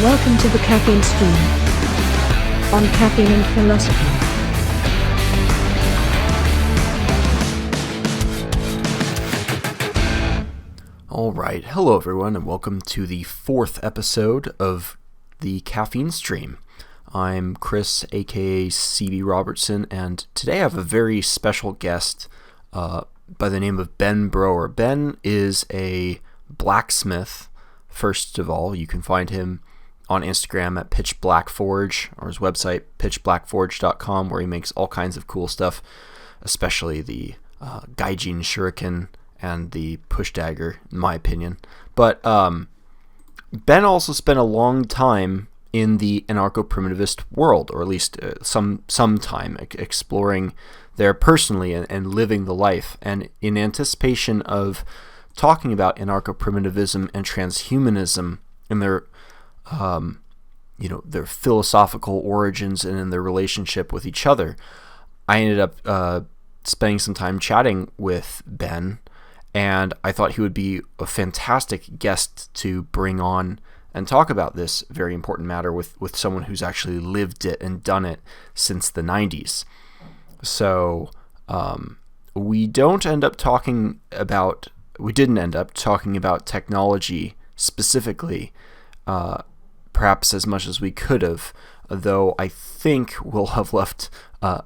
Welcome to the Caffeine Stream on Caffeine and Philosophy. All right, hello everyone, and welcome to the fourth episode of the Caffeine Stream. I'm Chris, aka CB Robertson, and today I have a very special guest by the name of Ben Brower. Ben is a blacksmith. First of all, you can find him on Instagram at Pitch Black Forge, or his website pitchblackforge.com, where he makes all kinds of cool stuff, especially the Gaijin Shuriken and the push dagger, in my opinion. But Ben also spent a long time in the anarcho-primitivist world, or at least some time exploring there personally and living the life. And in anticipation of talking about anarcho-primitivism and transhumanism and their their philosophical origins and in their relationship with each other, I ended up spending some time chatting with Ben, and I thought he would be a fantastic guest to bring on and talk about this very important matter with someone who's actually lived it and done it since the 90s. So we didn't end up talking about technology specifically, perhaps as much as we could have, though I think we'll have left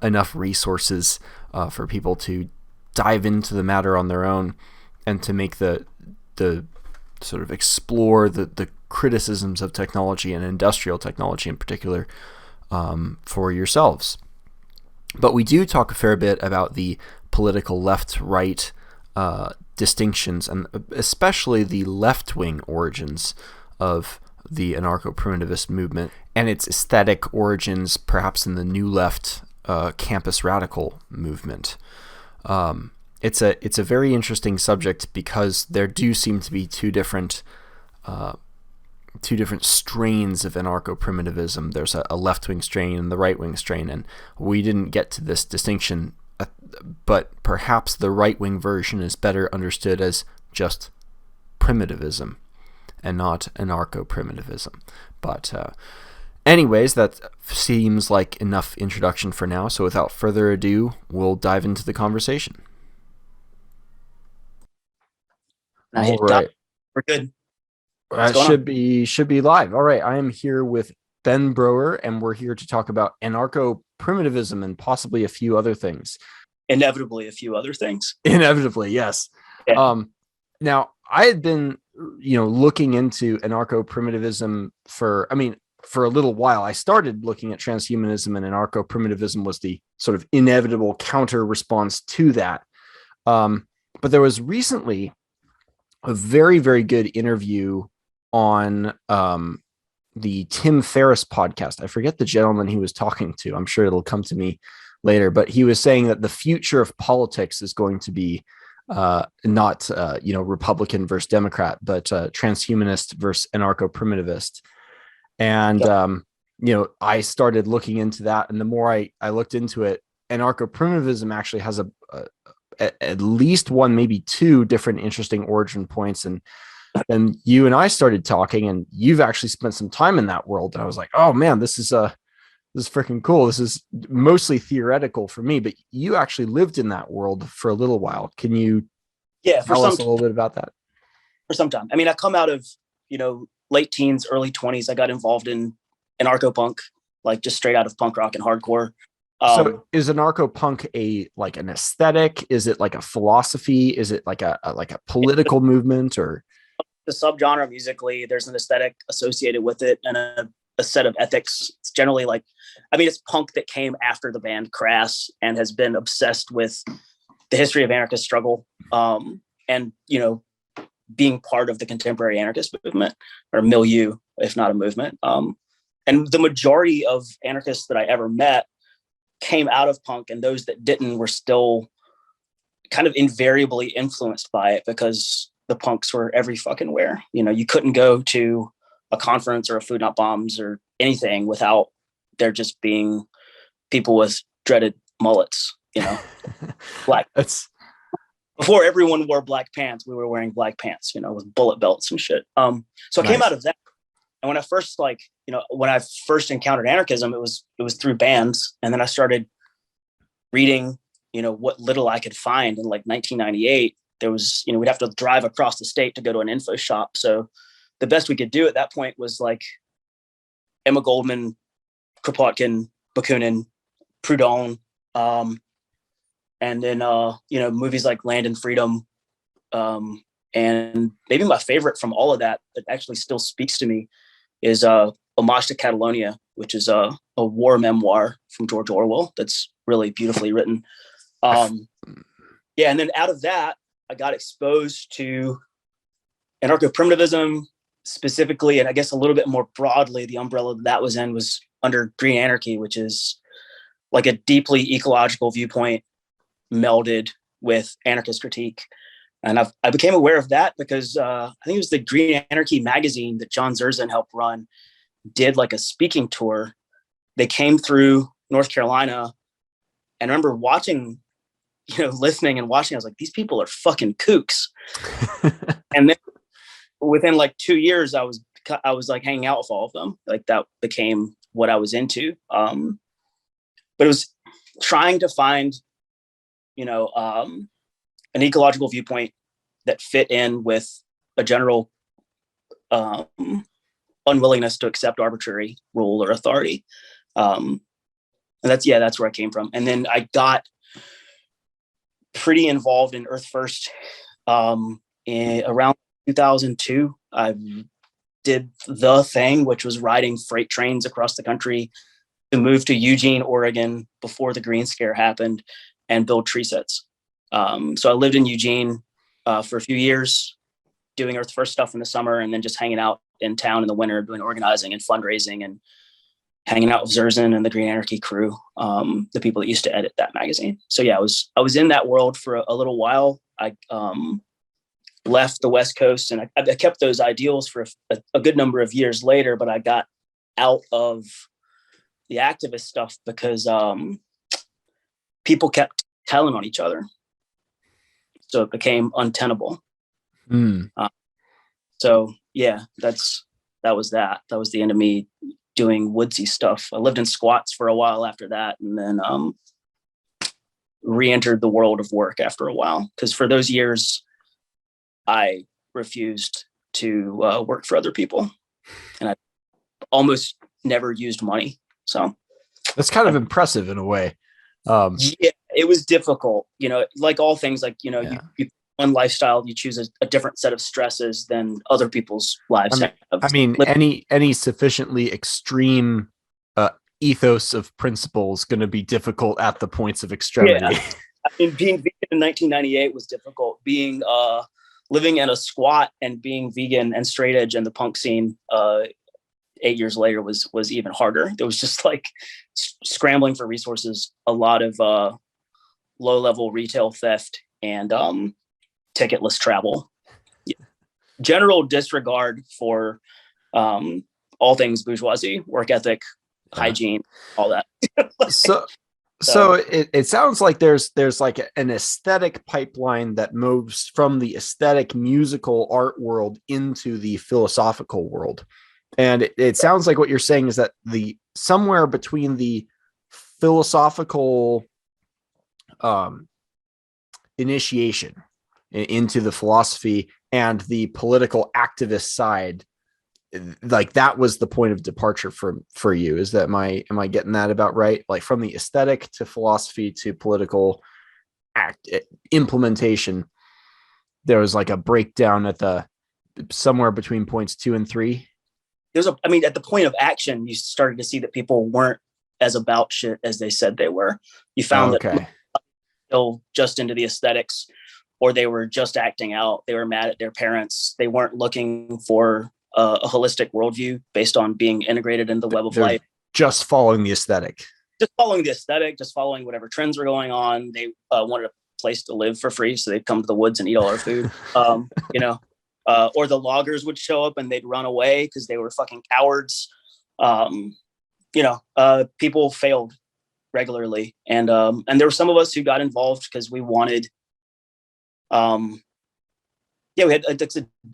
enough resources for people to dive into the matter on their own and to make the sort of explore the criticisms of technology and industrial technology in particular for yourselves. But we do talk a fair bit about the political left-right distinctions, and especially the left-wing origins of the anarcho-primitivist movement and its aesthetic origins, perhaps in the New Left campus radical movement. It's a very interesting subject because there do seem to be two different strains of anarcho-primitivism. There's a left-wing strain and the right-wing strain, and we didn't get to this distinction, but perhaps the right-wing version is better understood as just primitivism and not anarcho-primitivism. But anyways, that seems like enough introduction for now, so without further ado, we'll dive into the conversation. All right. We're good. Should be live. All right, I am here with Ben Brower, and we're here to talk about anarcho-primitivism and possibly a few other things. Inevitably, a few other things. Inevitably, yes. Yeah. Now, I had been, looking into anarcho-primitivism for a little while. I started looking at transhumanism, and anarcho-primitivism was the sort of inevitable counter response to that. But there was recently a very, very good interview on the Tim Ferriss podcast. I forget the gentleman he was talking to. I'm sure it'll come to me later, but he was saying that the future of politics is going to be not Republican versus Democrat, but transhumanist versus anarcho-primitivist. And I started looking into that, and the more I looked into it, anarcho-primitivism actually has at least one, maybe two different interesting origin points. And then you and I started talking, and you've actually spent some time in that world. And I was like, oh man, this is freaking cool. This is mostly theoretical for me, but you actually lived in that world for a little while. Can you tell us a little bit about that? For some time. I come out of, late teens, early 20s. I got involved in anarcho-punk, like just straight out of punk rock and hardcore. So is anarcho-punk an aesthetic? Is it like a philosophy? Is it like a political movement, or the subgenre musically? There's an aesthetic associated with it and a set of ethics. It's generally it's punk that came after the band Crass and has been obsessed with the history of anarchist struggle, and being part of the contemporary anarchist movement, or milieu, if not a movement. And the majority of anarchists that I ever met came out of punk, and those that didn't were still kind of invariably influenced by it because the punks were every fucking where. You couldn't go to a conference or a Food Not Bombs or anything without there just being people with dreaded mullets, black. Before everyone wore black pants, we were wearing black pants, with bullet belts and shit. So I came out of that. And when I first when I first encountered anarchism, it was through bands. And then I started reading, what little I could find in like 1998. There was, we'd have to drive across the state to go to an info shop. So the best we could do at that point was like Emma Goldman, Kropotkin, Bakunin, Proudhon, and then movies like Land and Freedom, and maybe my favorite from all of that actually still speaks to me is Homage to Catalonia, which is a war memoir from George Orwell that's really beautifully written. And then out of that, I got exposed to anarcho-primitivism specifically, and I guess a little bit more broadly, the umbrella that was in was under Green Anarchy, which is like a deeply ecological viewpoint melded with anarchist critique. And I became aware of that because I think it was the Green Anarchy magazine that John Zerzan helped run did like a speaking tour. They came through North Carolina, and I remember watching, listening and watching. I was like, these people are fucking kooks. And then within like 2 years, I was like hanging out with all of them. Like that became what I was into. But it was trying to find, an ecological viewpoint that fit in with a general unwillingness to accept arbitrary rule or authority. And that's where I came from. And then I got pretty involved in Earth First in around 2002. I did the thing, which was riding freight trains across the country to move to Eugene, Oregon before the Green Scare happened and build tree sets. So I lived in Eugene for a few years, doing Earth First stuff in the summer, and then just hanging out in town in the winter, doing organizing and fundraising and hanging out with Zerzan and the Green Anarchy crew, the people that used to edit that magazine. So yeah, I was in that world for a little while. I left the West Coast, and I kept those ideals for a good number of years later, but I got out of the activist stuff because people kept telling on each other. So it became untenable. So yeah, that was the end of me doing woodsy stuff. I lived in squats for a while after that, and then re-entered the world of work after a while, because for those years I refused to work for other people, and I almost never used money. So that's kind of impressive in a way. Yeah, it was difficult, like all things, like, you one lifestyle, you choose a different set of stresses than other people's lives. Any sufficiently extreme ethos of principles going to be difficult at the points of extremity. Yeah. Being vegan in 1998 was difficult. Being living in a squat and being vegan and straight edge in the punk scene 8 years later was even harder. There was just like scrambling for resources, a lot of low level retail theft, and ticketless travel. General disregard for all things bourgeoisie, work ethic, hygiene, all that. So it sounds like there's like an aesthetic pipeline that moves from the aesthetic musical art world into the philosophical world. And it sounds like what you're saying is that somewhere between the philosophical initiation into the philosophy and the political activist side, like that was the point of departure for you. Is that am I getting that about right? Like from the aesthetic to philosophy to political implementation, there was like a breakdown at somewhere between points 2 and 3. At the point of action, you started to see that people weren't as about shit as they said they were. You found that still just into the aesthetics, or they were just acting out. They were mad at their parents. They weren't looking for a holistic worldview based on being integrated in the web of life. Just following the aesthetic. Just following whatever trends were going on. They wanted a place to live for free, so they'd come to the woods and eat all our food. Or the loggers would show up and they'd run away because they were fucking cowards. People failed regularly. And there were some of us who got involved because we wanted yeah, we had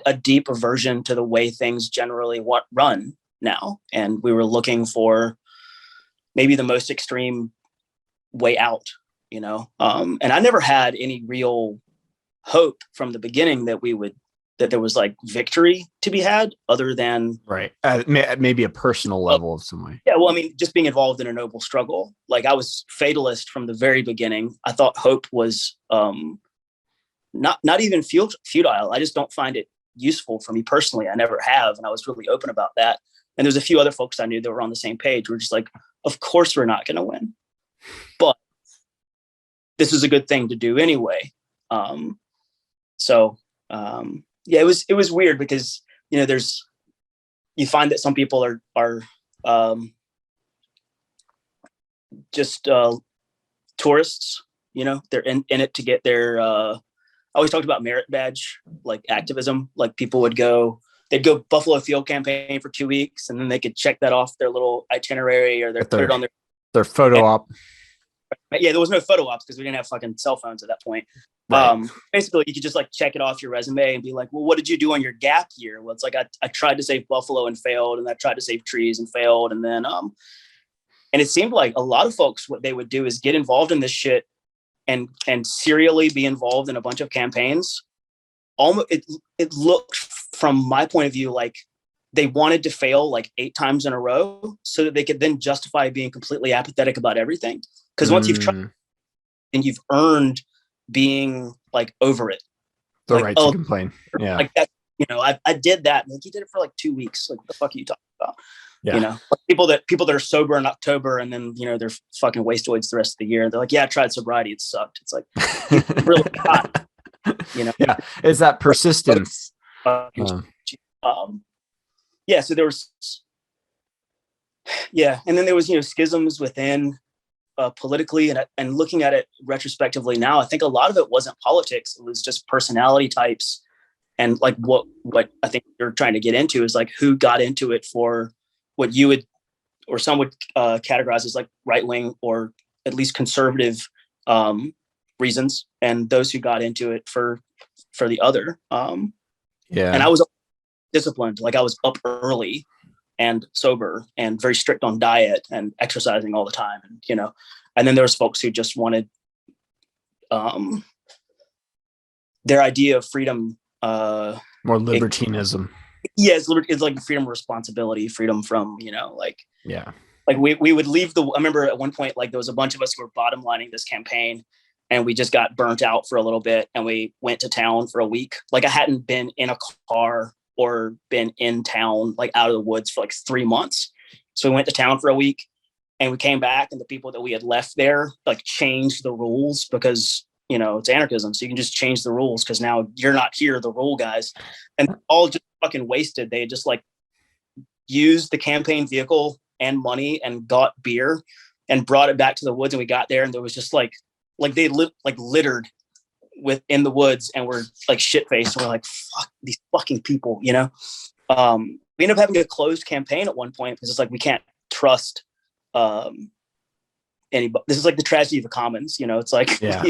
a deep aversion to the way things generally run now, and we were looking for maybe the most extreme way out, you know. And I never had any real hope from the beginning that there was like victory to be had, other than right, maybe a personal level of some way. Yeah, well, I mean, just being involved in a noble struggle. Like, I was fatalist from the very beginning. I thought hope was not even futile. I just don't find it useful for me personally. I never have, and I was really open about that. And there's a few other folks I knew that were on the same page. We're just like, of course we're not going to win, but this is a good thing to do anyway. Yeah, it was weird because, you know, you find that some people are just tourists, you know, they're in it to get their, I always talked about merit badge, like activism. Like, people they'd go Buffalo Field campaign for 2 weeks, and then they could check that off their little itinerary, or put it on their photo op. Yeah, there was no photo ops because we didn't have fucking cell phones at that point. Right. Basically, you could just like check it off your resume and be like, well, what did you do on your gap year? Well, it's like, I tried to save buffalo and failed, and I tried to save trees and failed. And then, and it seemed like a lot of folks, what they would do is get involved in this shit and serially be involved in a bunch of campaigns. Almost, it looked from my point of view like they wanted to fail like 8 times in a row so that they could then justify being completely apathetic about everything. Because once you've tried and you've earned being like over it, the like, right to complain. Yeah, like that. You know, I did that. Like, you did it for like 2 weeks. Like, what the fuck are you talking about? Yeah. You know, like people that are sober in October, and then, you know, they're fucking wasteoids the rest of the year. They're like, yeah, I tried sobriety, it sucked. It's like, it's really hot. You know, yeah, it's that persistence. Yeah, so there was, yeah, and then there was, you know, schisms within politically, and looking at it retrospectively now, I think a lot of it wasn't politics. It was just personality types, and like what I think you're trying to get into is like who got into it for what you would, or some would categorize as like right wing or at least conservative reasons, and those who got into it for the other. Yeah, and I was disciplined. Like, I was up early and sober and very strict on diet and exercising all the time, and, you know, and then there was folks who just wanted their idea of freedom, more libertinism. It's like freedom of responsibility, freedom from, you know, like, yeah, like we would leave I remember at one point, like, there was a bunch of us who were bottom lining this campaign, and we just got burnt out for a little bit, and we went to town for a week. Like, I hadn't been in a car or been in town, like out of the woods, for like 3 months. So we went to town for a week, and we came back, and the people that we had left there like changed the rules because, you know, it's anarchism. So you can just change the rules because now you're not here, the rule guys, and all just fucking wasted. They had just like used the campaign vehicle and money and got beer and brought it back to the woods. And we got there, and there was just like they littered in the woods, and we're like shit faced. We're like, fuck these fucking people, you know. We ended up having a closed campaign at one point because it's like we can't trust anybody. This is like the tragedy of the commons, you know. It's like, yeah.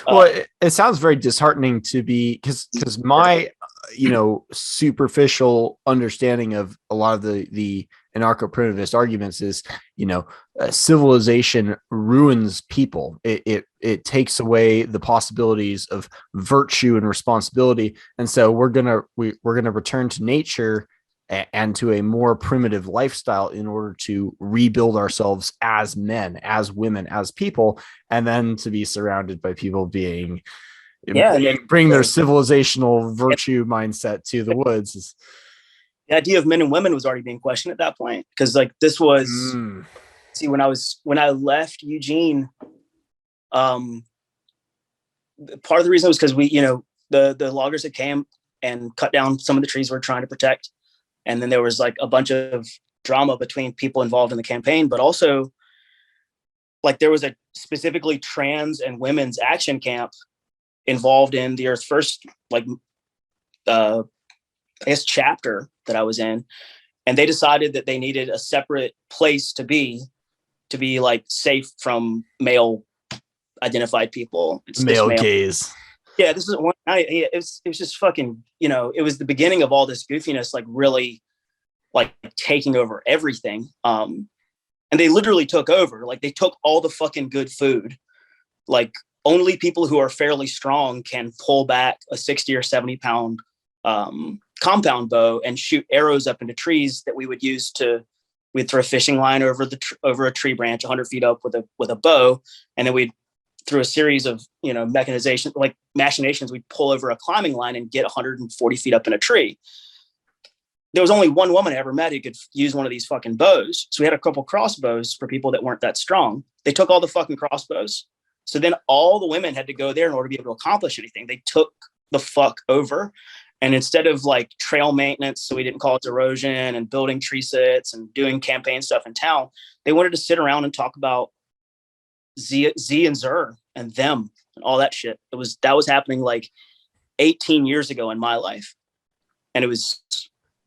Well, it sounds very disheartening to be because my, you know, superficial understanding of a lot of the anarcho-primitivist arguments is, you know, civilization ruins people. It takes away the possibilities of virtue and responsibility, and so we're gonna return to nature and to a more primitive lifestyle in order to rebuild ourselves as men, as women, as people, and then to be surrounded by people bring their civilizational virtue mindset to the woods. The idea of men and women was already being questioned at that point, because like this was see, when I left Eugene, part of the reason was because we, you know, the loggers had came and cut down some of the trees we're trying to protect. And then there was like a bunch of drama between people involved in the campaign, but also like there was a specifically trans and women's action camp involved in the Earth First, like, I guess, chapter that I was in. And they decided that they needed a separate place to be like safe from male identified people. It's male gaze. Yeah, this is one night. It was just fucking, it was the beginning of all this goofiness, like really like taking over everything. And they literally took over. Like they took all the fucking good food. Like only people who are fairly strong can pull back a 60 or 70 pound compound bow and shoot arrows up into trees that we'd throw a fishing line over a tree branch 100 feet up with a bow, and then we'd through a series of mechanization, like machinations, we'd pull over a climbing line and get 140 feet up in a tree. There was only one woman I ever met who could use one of these fucking bows, so we had a couple crossbows for people that weren't that strong. They took all the fucking crossbows, so then all the women had to go there in order to be able to accomplish anything. They took the fuck over. And instead of like trail maintenance, so we didn't call it erosion, and building tree sits and doing campaign stuff in town, they wanted to sit around and talk about Z and Zer and them and all that shit. That was happening like 18 years ago in my life. And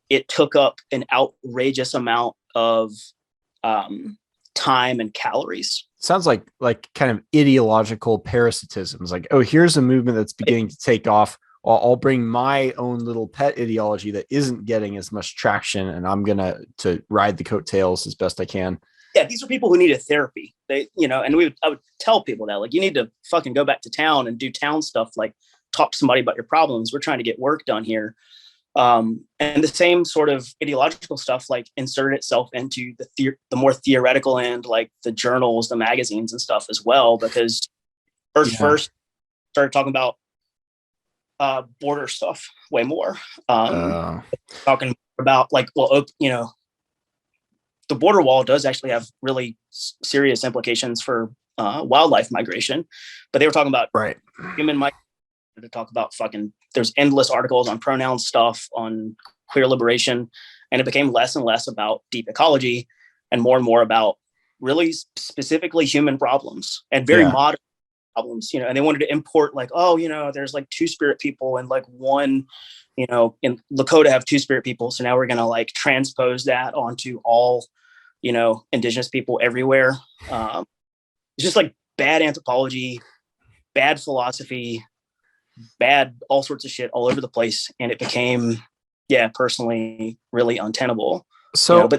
it took up an outrageous amount of time and calories. Sounds like kind of ideological parasitism. It's like, oh, here's a movement that's beginning to take off. I'll bring my own little pet ideology that isn't getting as much traction, and I'm gonna to ride the coattails as best I can. Yeah, these are people who needed therapy. They, and I would tell people that, like, you need to fucking go back to town and do town stuff, like talk to somebody about your problems. We're trying to get work done here. And the same sort of ideological stuff, like, inserted itself into the more theoretical end, like the journals, the magazines and stuff as well, because First started talking about border stuff way more. Talking about like, well, the border wall does actually have really serious implications for wildlife migration, but they were talking about human migration to talk about there's endless articles on pronoun stuff, on queer liberation, and it became less and less about deep ecology and more about really specifically human problems and very modern problems, and they wanted to import like, there's like two-spirit people and like one, in Lakota have two-spirit people. So now we're going to like transpose that onto all, indigenous people everywhere. It's just like bad anthropology, bad philosophy, bad, all sorts of shit all over the place. And it became, personally really untenable. So,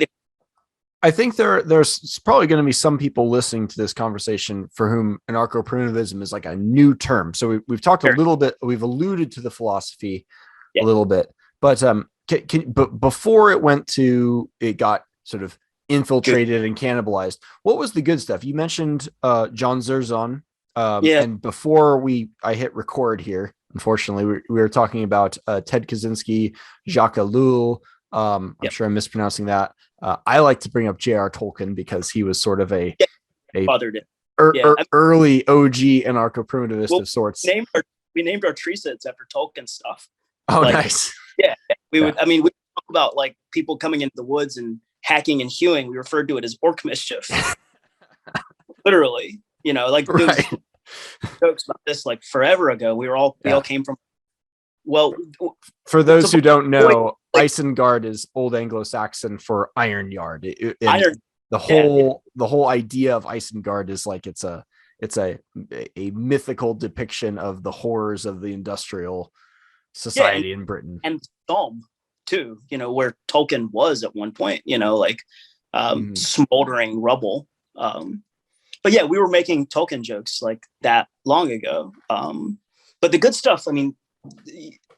I think there's probably going to be some people listening to this conversation for whom anarcho-primitivism is like a new term. So we've talked a little bit, we've alluded to the philosophy a little bit, but but before it got sort of infiltrated and cannibalized, what was the good stuff? You mentioned John Zerzan, and before I hit record here, unfortunately, we were talking about Ted Kaczynski, Jacques Ellul. I'm sure I'm mispronouncing that. I like to bring up J.R.R. Tolkien because he was sort of a early OG anarcho-primitivist of sorts. We named our tree sits after Tolkien stuff. Oh, nice. Yeah, we would talk about like people coming into the woods and hacking and hewing. We referred to it as orc mischief. Literally, like jokes about this like forever ago. We all came from. Well, for those who don't know, Isengard is Old Anglo-Saxon for iron yard. The whole idea of Isengard is like it's a mythical depiction of the horrors of the industrial society in Britain, and Somme too. Where Tolkien was at one point. Smoldering rubble. But yeah, we were making Tolkien jokes like that long ago. But the good stuff,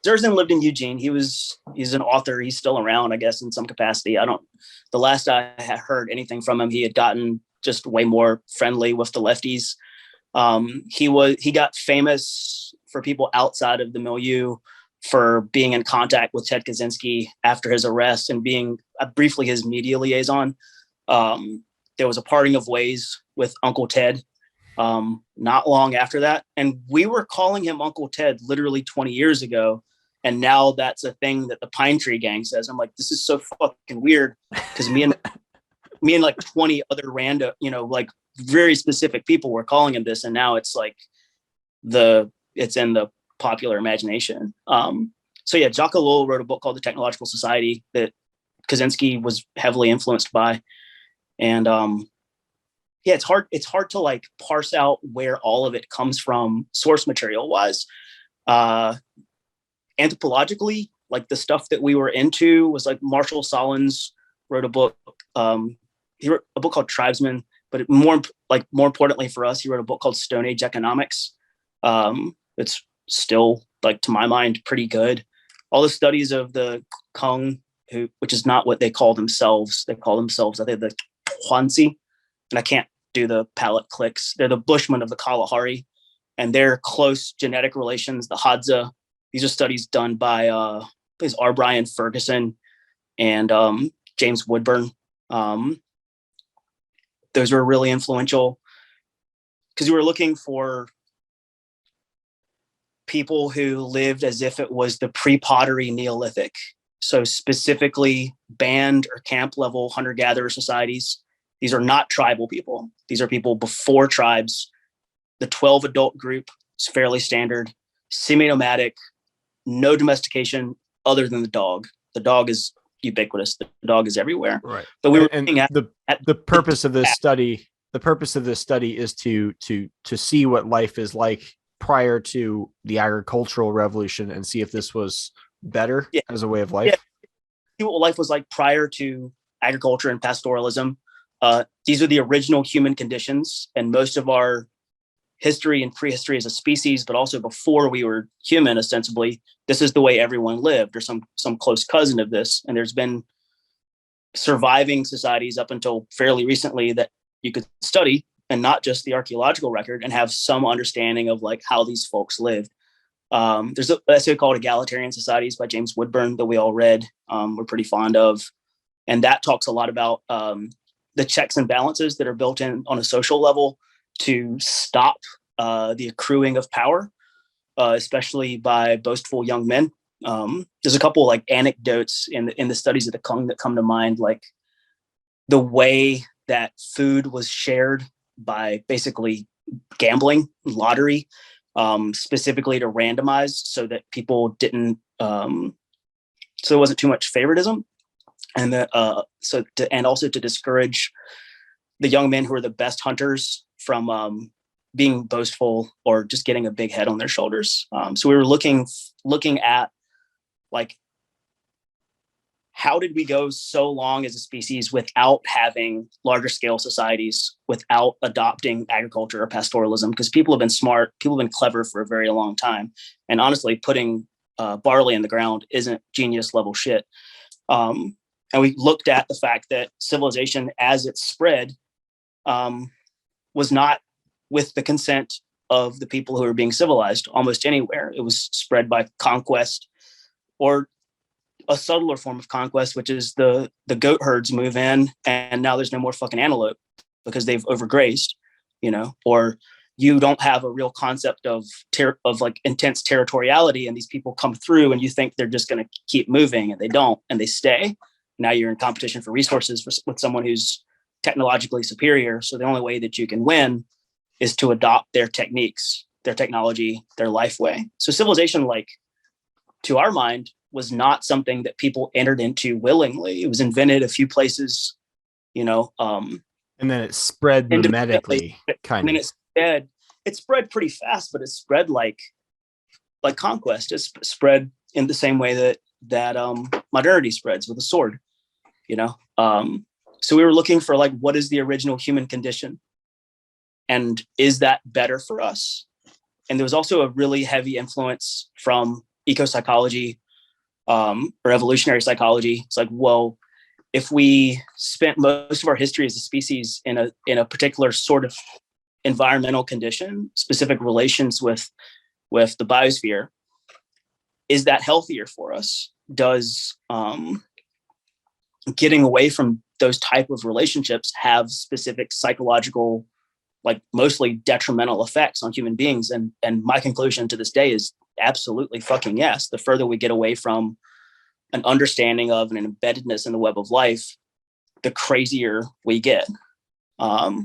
Zerzan lived in Eugene. He's an author. He's still around, I guess, in some capacity. The last I had heard anything from him, he had gotten just way more friendly with the lefties. He got famous for people outside of the milieu for being in contact with Ted Kaczynski after his arrest and being briefly his media liaison. There was a parting of ways with Uncle Ted not long after that. And we were calling him Uncle Ted literally 20 years ago. And now that's a thing that the Pine Tree Gang says. I'm like, this is so fucking weird. Because me and like 20 other random, like very specific people were calling him this. And now it's like it's in the popular imagination. So yeah, Jacques Ellul wrote a book called The Technological Society that Kaczynski was heavily influenced by. And it's hard to like parse out where all of it comes from source material wise. Anthropologically, like the stuff that we were into was like Marshall Solins wrote a book. He wrote a book called Tribesmen, but more importantly for us, he wrote a book called Stone Age Economics. It's still, like, to my mind, pretty good. All the studies of the Kung, which is not what they call themselves. They call themselves, I think, the Huanzi, and I can't do the palate clicks. They're the Bushmen of the Kalahari, and their close genetic relations, the Hadza. These are studies done by R. Brian Ferguson and James Woodburn. Those were really influential because we were looking for people who lived as if it was the pre-pottery Neolithic. So specifically band or camp level hunter-gatherer societies. These are not tribal people. These are people before tribes. The 12 adult group is fairly standard, semi-nomadic, no domestication other than the dog. The dog is ubiquitous. The dog is everywhere. Right. But we were looking at the purpose of this study. The purpose of this study is to see what life is like prior to the agricultural revolution and see if this was better as a way of life. Yeah. See what life was like prior to agriculture and pastoralism. These are the original human conditions, and most of our history and prehistory as a species, but also before we were human, ostensibly, this is the way everyone lived, or some close cousin of this. And there's been surviving societies up until fairly recently that you could study, and not just the archaeological record, and have some understanding of like how these folks lived. There's an essay called Egalitarian Societies by James Woodburn that we all read, we're pretty fond of. And that talks a lot about the checks and balances that are built in on a social level to stop the accruing of power, especially by boastful young men. There's a couple like anecdotes in the studies of the Kung that come to mind, like the way that food was shared by basically gambling, lottery, specifically to randomize so that people didn't, so there wasn't too much favoritism, and that and also to discourage the young men who are the best hunters from being boastful or just getting a big head on their shoulders. So we were looking at like, how did we go so long as a species without having larger scale societies, without adopting agriculture or pastoralism? Because people have been smart, people have been clever for a very long time. And honestly, putting barley in the ground isn't genius level shit. And we looked at the fact that civilization as it spread was not with the consent of the people who were being civilized almost anywhere. It was spread by conquest, or a subtler form of conquest, which is the goat herds move in and now there's no more fucking antelope because they've overgrazed, or you don't have a real concept of like intense territoriality, and these people come through and you think they're just going to keep moving, and they don't, and they stay. Now you're in competition for resources with someone who's technologically superior. So the only way that you can win is to adopt their techniques, their technology, their life way. So civilization, like, to our mind, was not something that people entered into willingly. It was invented a few places, and then it spread mimetically, kind of. And it spread pretty fast, but it spread like conquest. It spread in the same way that modernity spreads with a sword, So we were looking for, like, what is the original human condition? And is that better for us? And there was also a really heavy influence from eco-psychology, or evolutionary psychology. It's like, well, if we spent most of our history as a species in a particular sort of environmental condition, specific relations with the biosphere, is that healthier for us? Does getting away from those type of relationships have specific psychological, like, mostly detrimental effects on human beings? And my conclusion to this day is absolutely fucking yes. The further we get away from an understanding of and an embeddedness in the web of life, the crazier we get, more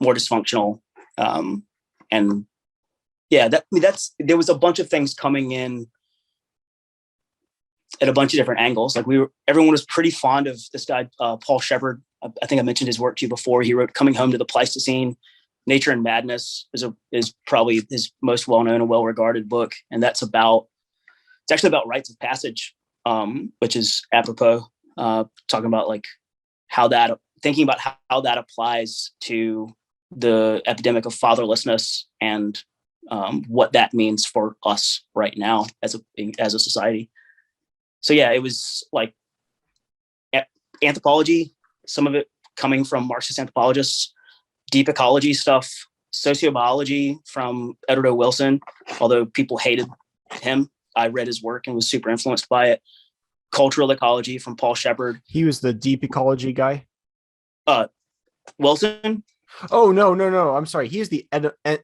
dysfunctional. And yeah, there was a bunch of things coming in at a bunch of different angles. Like, everyone was pretty fond of this guy, Paul Shepard. I think I mentioned his work to you before. He wrote Coming Home to the Pleistocene. Nature and Madness is probably his most well-known and well-regarded book. And it's actually about rites of passage, which is apropos, talking about like thinking about how that applies to the epidemic of fatherlessness and what that means for us right now as a society. So yeah, it was like anthropology, some of it coming from Marxist anthropologists, deep ecology stuff, sociobiology from Edward O. Wilson, although people hated him. I read his work and was super influenced by it. Cultural ecology from Paul Shepard. He was the deep ecology guy? Wilson? Oh, no. I'm sorry. He's the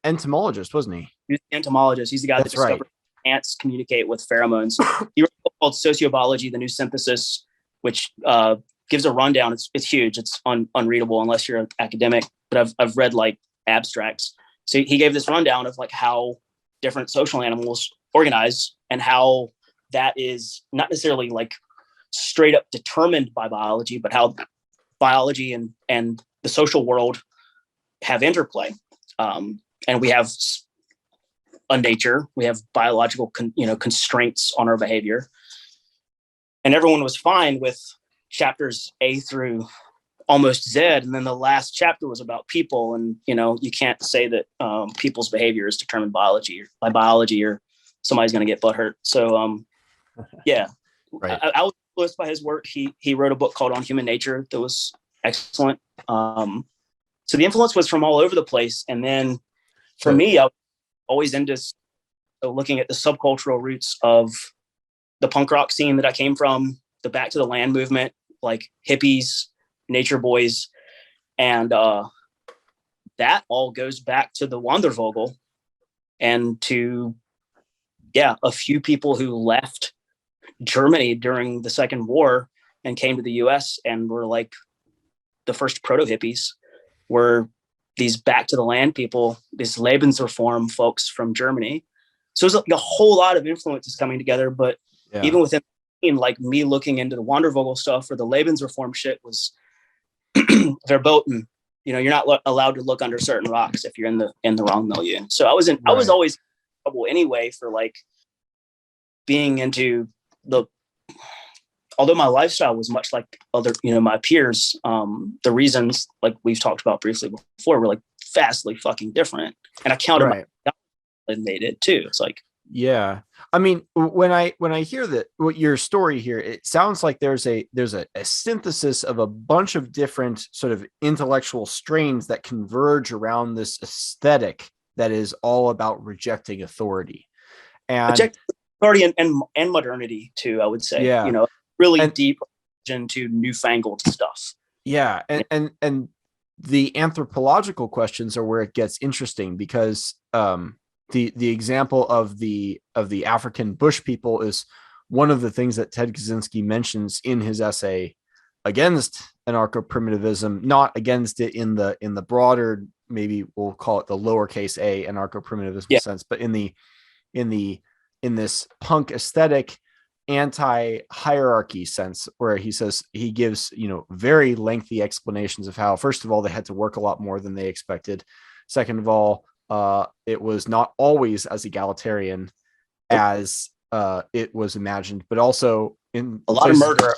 entomologist, wasn't he? He was the entomologist. He's the guy that discovered ants communicate with pheromones. He wrote a book called Sociobiology, The New Synthesis, which gives a rundown. It's huge. It's unreadable unless you're an academic, but I've read like abstracts. So he gave this rundown of like how different social animals organize and how that is not necessarily like straight up determined by biology, but how biology and the social world have interplay. And we have a nature, we have biological constraints on our behavior. And everyone was fine with chapters A through almost Z. And then the last chapter was about people. And, you can't say that people's behavior is determined by biology or somebody's going to get butthurt. So, yeah, right. I was influenced by his work. He wrote a book called On Human Nature that was excellent. So the influence was from all over the place. And then for me, I was always into looking at the subcultural roots of the punk rock scene that I came from, the Back to the Land movement, like hippies, nature boys. And that all goes back to the Wandervogel and to, a few people who left Germany during the Second War and came to the US and were like the first proto-hippies were these Back to the Land people, these Lebensreform folks from Germany. So it was like a whole lot of influences coming together, but even within like me looking into the Wandervogel stuff or the Lebensreform shit was verboten. You're not allowed to look under certain rocks if you're in the wrong milieu. So I was always in trouble anyway for like being into although my lifestyle was much like other, my peers, the reasons like we've talked about briefly before were like vastly fucking different. And I counted my and they did too. It's like, yeah. I mean, when I hear that your story here, it sounds like there's a synthesis of a bunch of different sort of intellectual strains that converge around this aesthetic that is all about rejecting authority and authority and modernity too, I would say. Yeah. Really deep into newfangled stuff. Yeah. And the anthropological questions are where it gets interesting because the example of the African bush people is one of the things that Ted Kaczynski mentions in his essay against anarcho-primitivism, not against it in the broader, maybe we'll call it the lowercase a anarcho-primitivism sense, but in this punk aesthetic anti-hierarchy sense, where he gives very lengthy explanations of how, first of all, they had to work a lot more than they expected. Second of all, it was not always as egalitarian as it was imagined, but also in a lot of murder.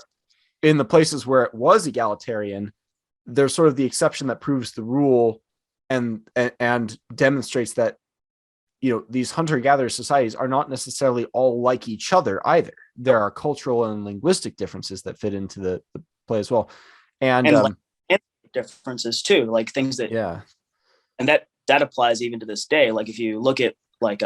In the places where it was egalitarian, there's sort of the exception that proves the rule and demonstrates that these hunter-gatherer societies are not necessarily all like each other either. There are cultural and linguistic differences that fit into the play as well. And differences too, like things that, and that applies even to this day. Like if you look at like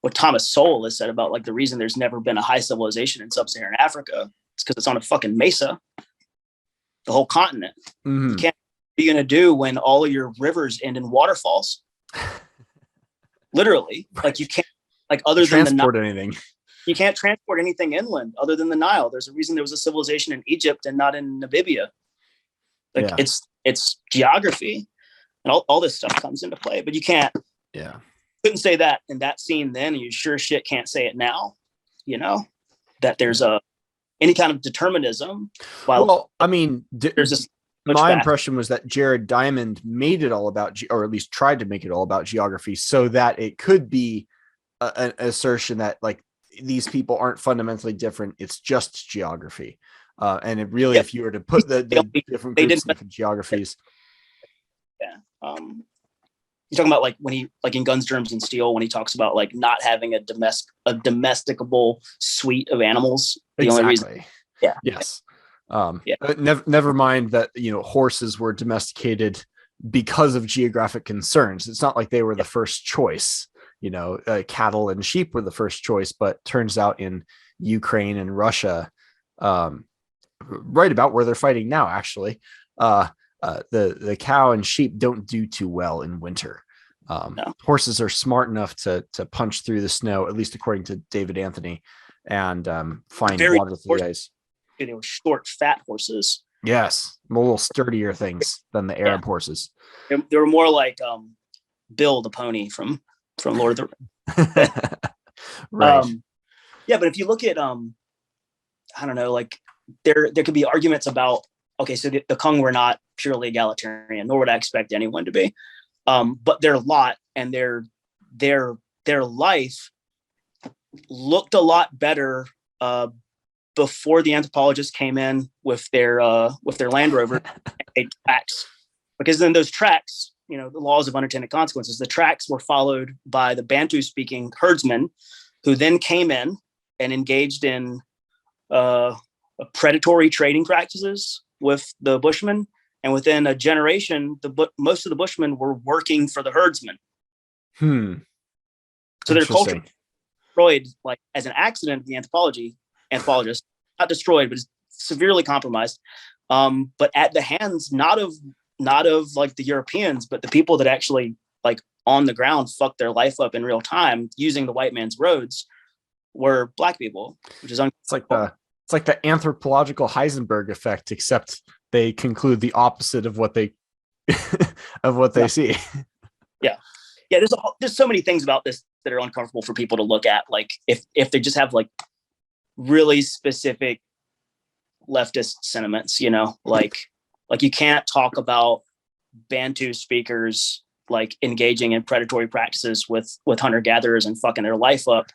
what Thomas Sowell has said about like the reason there's never been a high civilization in sub-Saharan Africa, it's because it's on a fucking mesa, the whole continent. Mm-hmm. You can't, what are you going to do when all of your rivers end in waterfalls? Literally, like you can't, like other than transport anything. You can't transport anything inland other than the Nile. There's a reason there was a civilization in Egypt and not in Namibia. Like it's geography, and all this stuff comes into play. But you can't. Yeah. Couldn't say that in that scene then, and you sure shit can't say it now. That there's any kind of determinism. Well, I mean, there's this my impression was that Jared Diamond made it all about, or at least tried to make it all about geography, so that it could be an assertion that like these people aren't fundamentally different. It's just geography. And it really, if you were to put the different groups in geographies. Yeah. You're talking about like when he, like in Guns, Germs, and Steel, when he talks about like not having a domesticable suite of animals. The only reason. Yeah. Yes. Never mind that, horses were domesticated because of geographic concerns. It's not like they were the first choice. Cattle and sheep were the first choice, but turns out in Ukraine and Russia, right about where they're fighting now, actually, the cow and sheep don't do too well in winter. No. Horses are smart enough to punch through the snow, at least according to David Anthony, and find water through the ice. They were short, fat horses. Yes, a little sturdier things than the Arab horses. They were more like Bill the pony from Lord of the Right. But if you look at I don't know, like there could be arguments about, okay, so the Kung were not purely egalitarian, nor would I expect anyone to be, but their lot and their life looked a lot better before the anthropologists came in with their Land Rover and tracks, because then those tracks, the laws of unintended consequences, the tracks were followed by the Bantu-speaking herdsmen, who then came in and engaged in predatory trading practices with the Bushmen. And within a generation, most of the Bushmen were working for the herdsmen. So their culture destroyed, like as an accident. The anthropologists, not destroyed, but severely compromised. But at the hands not of like the Europeans, but the people that actually like on the ground fucked their life up in real time using the white man's roads were black people, which is it's like the anthropological Heisenberg effect, except they conclude the opposite of what they see. Yeah. There's so many things about this that are uncomfortable for people to look at. Like if they just have like really specific leftist sentiments, like you can't talk about Bantu speakers like engaging in predatory practices with hunter gatherers and fucking their life up.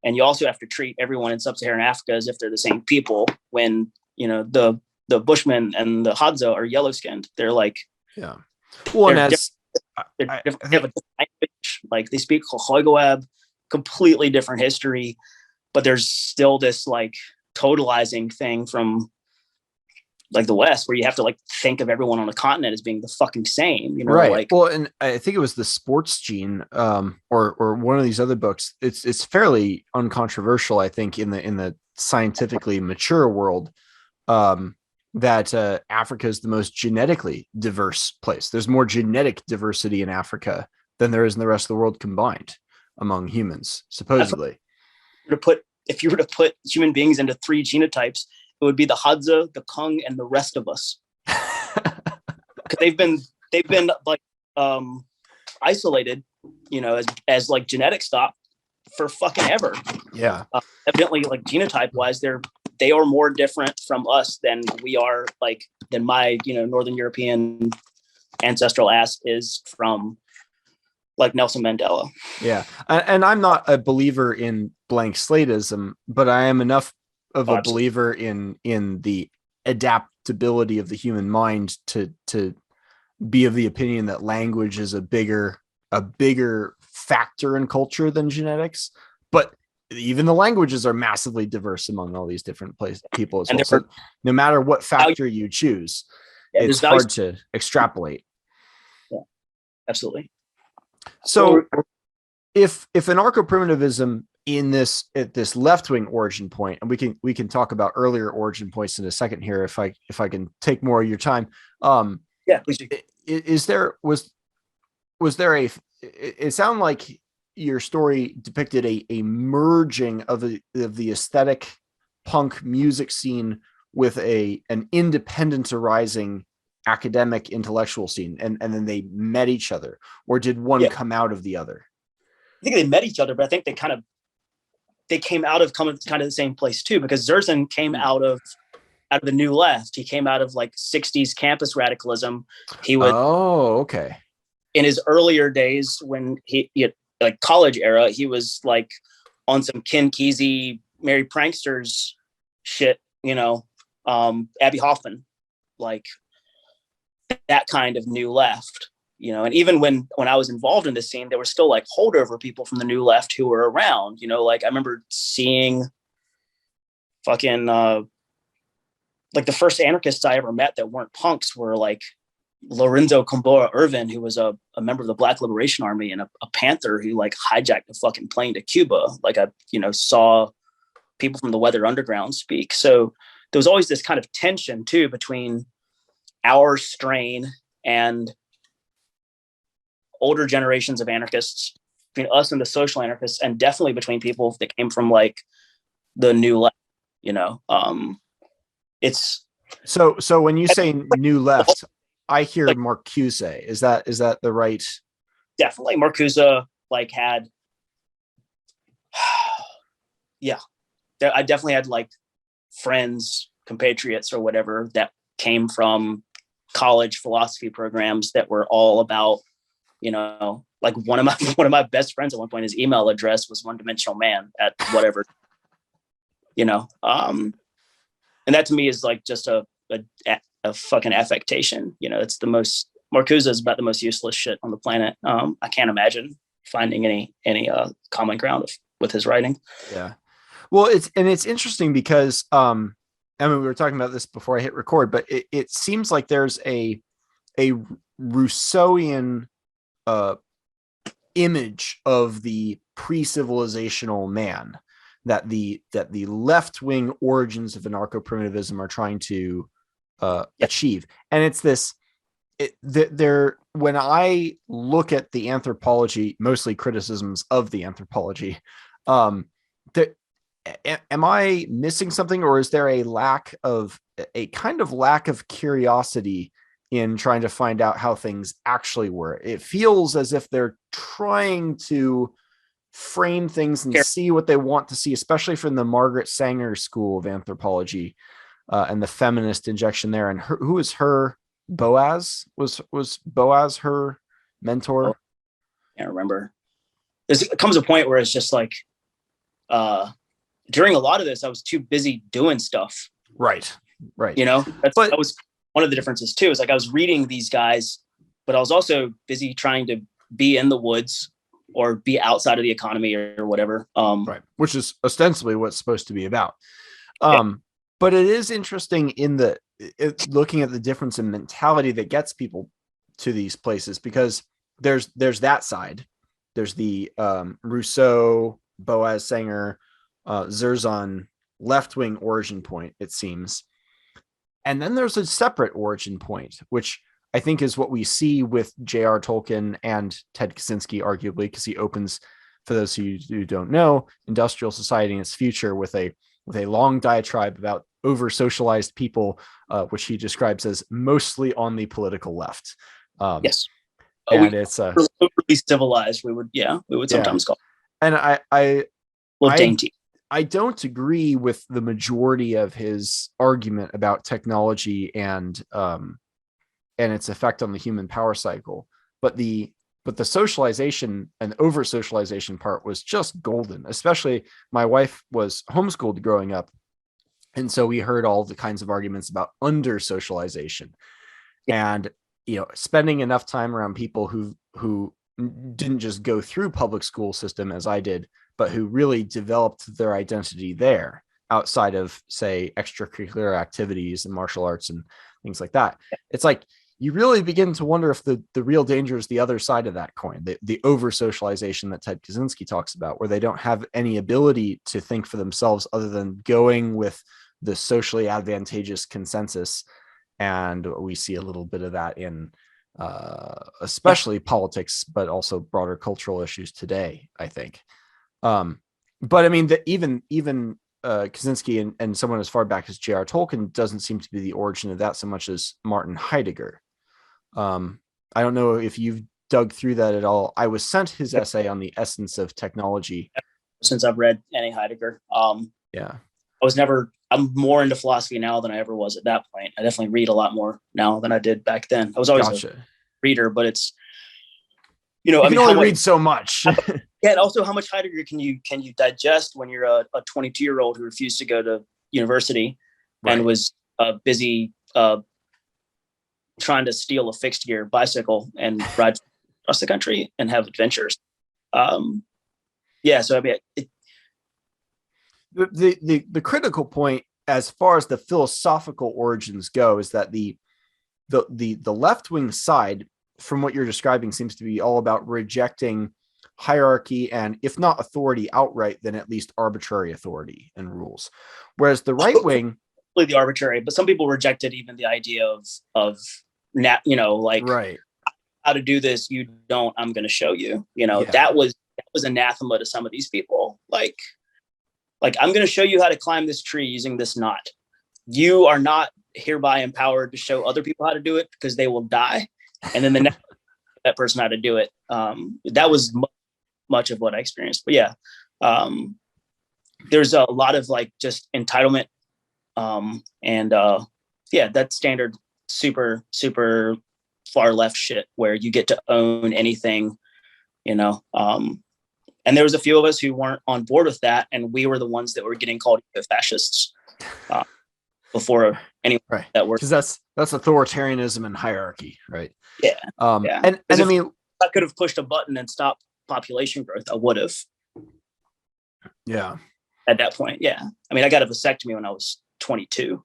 And you also have to treat everyone in sub-Saharan Africa as if they're the same people when, the Bushmen and the Hadza are yellow skinned. They're like, yeah. Well, and as they have a different language, like they speak Chihuahuas, completely different history, but there's still this like totalizing thing from like the West, where you have to like think of everyone on the continent as being the fucking same, right? Like, well, and I think it was the Sports Gene, or one of these other books. It's fairly uncontroversial, I think, in the scientifically mature world, that Africa is the most genetically diverse place. There's more genetic diversity in Africa than there is in the rest of the world combined among humans, supposedly. If you were to put human beings into three genotypes, it would be the Hadza, the Kung, and the rest of us. Because they've been like isolated, as like genetic stock for fucking ever. Yeah. Evidently, like genotype wise, they are more different from us than we are. Like than my Northern European ancestral ass is from like Nelson Mandela. Yeah, and I'm not a believer in blank slateism, but I am enough of a believer in the adaptability of the human mind to be of the opinion that language is a bigger factor in culture than genetics. But even the languages are massively diverse among all these different people as well. So no matter what factor you choose, it's hard to extrapolate. Yeah, absolutely. So if anarcho-primitivism at this left-wing origin point, and we can talk about earlier origin points in a second here if I can take more of your time. Yeah, please do. It sounded like your story depicted a merging of the aesthetic punk music scene with an independent arising academic intellectual scene, and then they met each other, or did one come out of the other? I think they met each other, but I think they came out of kind of the same place too, because Zerzan came out of out of the New Left. He came out of like 60s campus radicalism. He would, okay. In his earlier days when he like college era, he was like on some Ken Kesey, Merry Pranksters shit, Abby Hoffman, like that kind of New Left, and even when I was involved in this scene, there were still like holdover people from the New Left who were around, like I remember seeing fucking, like the first anarchists I ever met that weren't punks were like Lorenzo Combora Irvin, who was a member of the Black Liberation Army and a Panther who like hijacked a fucking plane to Cuba. Like I, saw people from the Weather Underground speak. So there was always this kind of tension too between our strain and older generations of anarchists, between us and the social anarchists, and definitely between people that came from like the New Left. It's so when you say New Left, I hear like Marcuse. Is that the right? Definitely, Marcuse like had, yeah. I definitely had like friends, compatriots, or whatever that came from college philosophy programs that were all about, like one of my best friends at one point, his email address was One Dimensional Man at whatever, and that to me is like just a fucking affectation. It's the most, Marcuse is about the most useless shit on the planet. I can't imagine finding any common ground with his writing. Yeah. Well, it's interesting because, we were talking about this before I hit record, but it seems like there's a Rousseauian image of the pre-civilizational man that the left-wing origins of anarcho-primitivism are trying to achieve. And it's this, when I look at the anthropology, mostly criticisms of the anthropology, am I missing something, or is there a kind of lack of curiosity in trying to find out how things actually were? It feels as if they're trying to frame things and see what they want to see, especially from the Margaret Sanger school of anthropology, and the feminist injection there. And who is her Boaz? Was Boaz her mentor? I can't remember. There comes a point where it's just like, during a lot of this, I was too busy doing stuff. Right. That was one of the differences too. Is like I was reading these guys, but I was also busy trying to be in the woods or be outside of the economy or whatever. Right. Which is ostensibly what it's supposed to be about. But it is interesting looking at the difference in mentality that gets people to these places, because there's that side. There's the Rousseau, Boaz Sanger, Zerzan left-wing origin point, it seems. And then there's a separate origin point, which I think is what we see with J.R.R. Tolkien and Ted Kaczynski, arguably, because he opens, for those who don't know, industrial society and its future with a long diatribe about over-socialized people, which he describes as mostly on the political left. Yes. And it's overly civilized, we would sometimes call. And dainty. I don't agree with the majority of his argument about technology and its effect on the human power cycle, but the socialization and over socialization part was just golden. Especially my wife was homeschooled growing up, and so we heard all the kinds of arguments about under socialization, and spending enough time around people who didn't just go through public school system as I did, but who really developed their identity there outside of, say, extracurricular activities and martial arts and things like that. It's like you really begin to wonder if the real danger is the other side of that coin, the over socialization that Ted Kaczynski talks about, where they don't have any ability to think for themselves other than going with the socially advantageous consensus. And we see a little bit of that in especially politics, but also broader cultural issues today, I think. But I mean, even Kaczynski and someone as far back as J.R.R. Tolkien doesn't seem to be the origin of that so much as Martin Heidegger. I don't know if you've dug through that at all. I was sent his essay on the essence of technology. Since I've read any Heidegger, yeah, I was never I'm more into philosophy now than I ever was at that point. I definitely read a lot more now than I did back then. I was always a reader, but it's, you can only read so much. Yeah, and also how much Heidegger can you digest when you're a 22-year-old who refused to go to university and was busy trying to steal a fixed gear bicycle and ride across the country and have adventures. So I mean, the critical point as far as the philosophical origins go is that the left-wing side, from what you're describing, seems to be all about rejecting hierarchy and, if not authority outright, then at least arbitrary authority and rules. Whereas the right wing, the arbitrary, but some people rejected even the idea of how to do this. You don't. I'm going to show you. That was anathema to some of these people. Like I'm going to show you how to climb this tree using this knot. You are not hereby empowered to show other people how to do it because they will die. And then the next that person how to do it. That was much of what I experienced. But yeah, there's a lot of like just entitlement, that standard super super far left shit where you get to own anything, and there was a few of us who weren't on board with that, and we were the ones that were getting called fascists before anyone that were, because that's authoritarianism and hierarchy, right? Yeah. And I mean, I could have pushed a button and stopped population growth. I would have. Yeah. At that point, yeah. I mean, I got a vasectomy when I was 22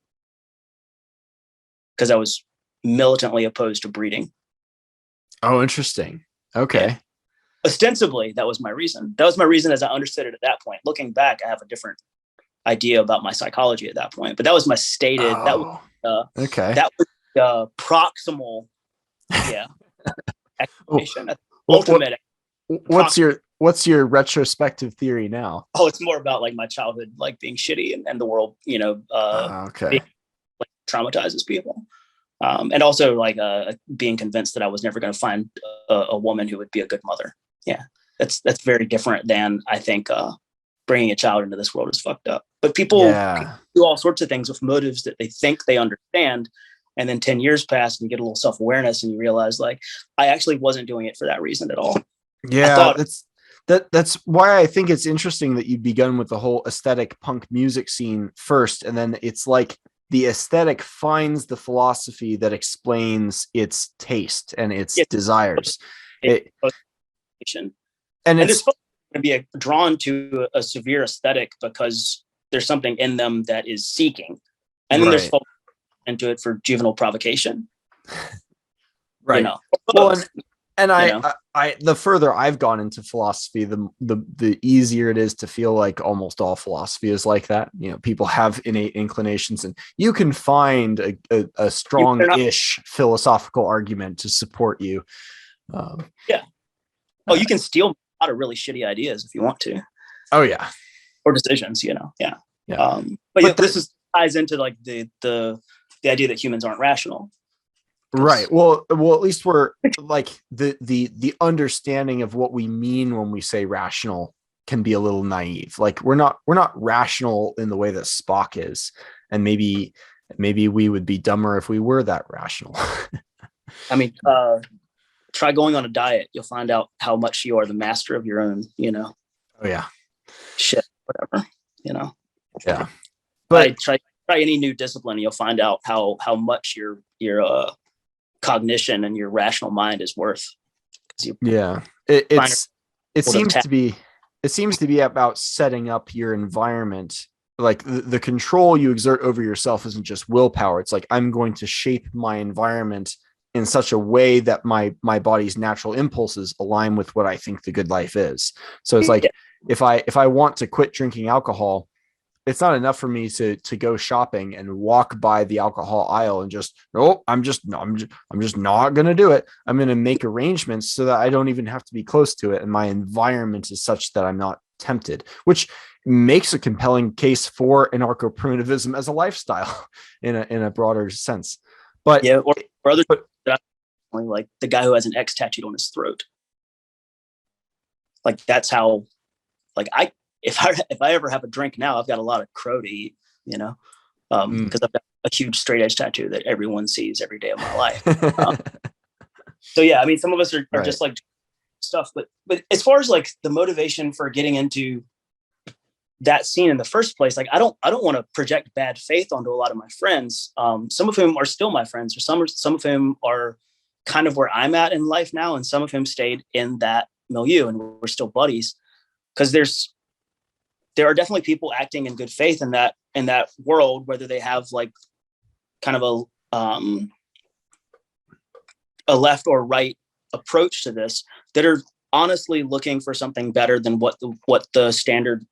because I was militantly opposed to breeding. Oh, interesting. Okay. Yeah. Ostensibly, that was my reason. That was my reason as I understood it at that point. Looking back, I have a different idea about my psychology at that point. But that was my stated. Oh, that was proximal. Yeah. Explanation. Ultimate. What's your retrospective theory now? Oh, it's more about like my childhood, like being shitty and the world, being, like, traumatizes people. And also like being convinced that I was never going to find a woman who would be a good mother. Yeah, that's very different than, I think, bringing a child into this world is fucked up. But people do all sorts of things with motives that they think they understand. And then 10 years pass and you get a little self-awareness and you realize, like, I actually wasn't doing it for that reason at all. Yeah, that's why I think it's interesting that you've begun with the whole aesthetic punk music scene first. And then it's like the aesthetic finds the philosophy that explains its taste and its desires. And it's going to be drawn to a severe aesthetic because there's something in them that is seeking. And then there's into it for juvenile provocation. Right. Well, and I the further I've gone into philosophy, the easier it is to feel like almost all philosophy is like that. People have innate inclinations, and you can find a strong-ish philosophical argument to support you. You can steal a lot of really shitty ideas if you want to. Oh yeah, or decisions. But this ties into like the idea that humans aren't rational. Right. Well, at least we're like the understanding of what we mean when we say rational can be a little naive. Like we're not rational in the way that Spock is, and maybe we would be dumber if we were that rational. I mean, try going on a diet. You'll find out how much you are the master of your own. Oh yeah. Shit. Whatever. Yeah. But try any new discipline, and you'll find out how much your cognition and your rational mind is worth. It seems to be about setting up your environment. Like the control you exert over yourself isn't just willpower. It's like, I'm going to shape my environment in such a way that my body's natural impulses align with what I think the good life is. So it's like, if I want to quit drinking alcohol, it's not enough for me to go shopping and walk by the alcohol aisle and just, I'm just not going to do it. I'm going to make arrangements so that I don't even have to be close to it. And my environment is such that I'm not tempted, which makes a compelling case for anarcho-primitivism as a lifestyle in a broader sense. But or other, like the guy who has an X tattooed on his throat. Like that's how, like if I ever have a drink now, I've got a lot of crow to eat, because I've got a huge straight edge tattoo that everyone sees every day of my life. So yeah, I mean, some of us are just like stuff, but as far as like the motivation for getting into that scene in the first place, like I don't want to project bad faith onto a lot of my friends, some of whom are still my friends, or some of whom are kind of where I'm at in life now, and some of whom stayed in that milieu and we're still buddies, because there are definitely people acting in good faith in that world, whether they have like kind of a left or right approach to this, that are honestly looking for something better than what the standard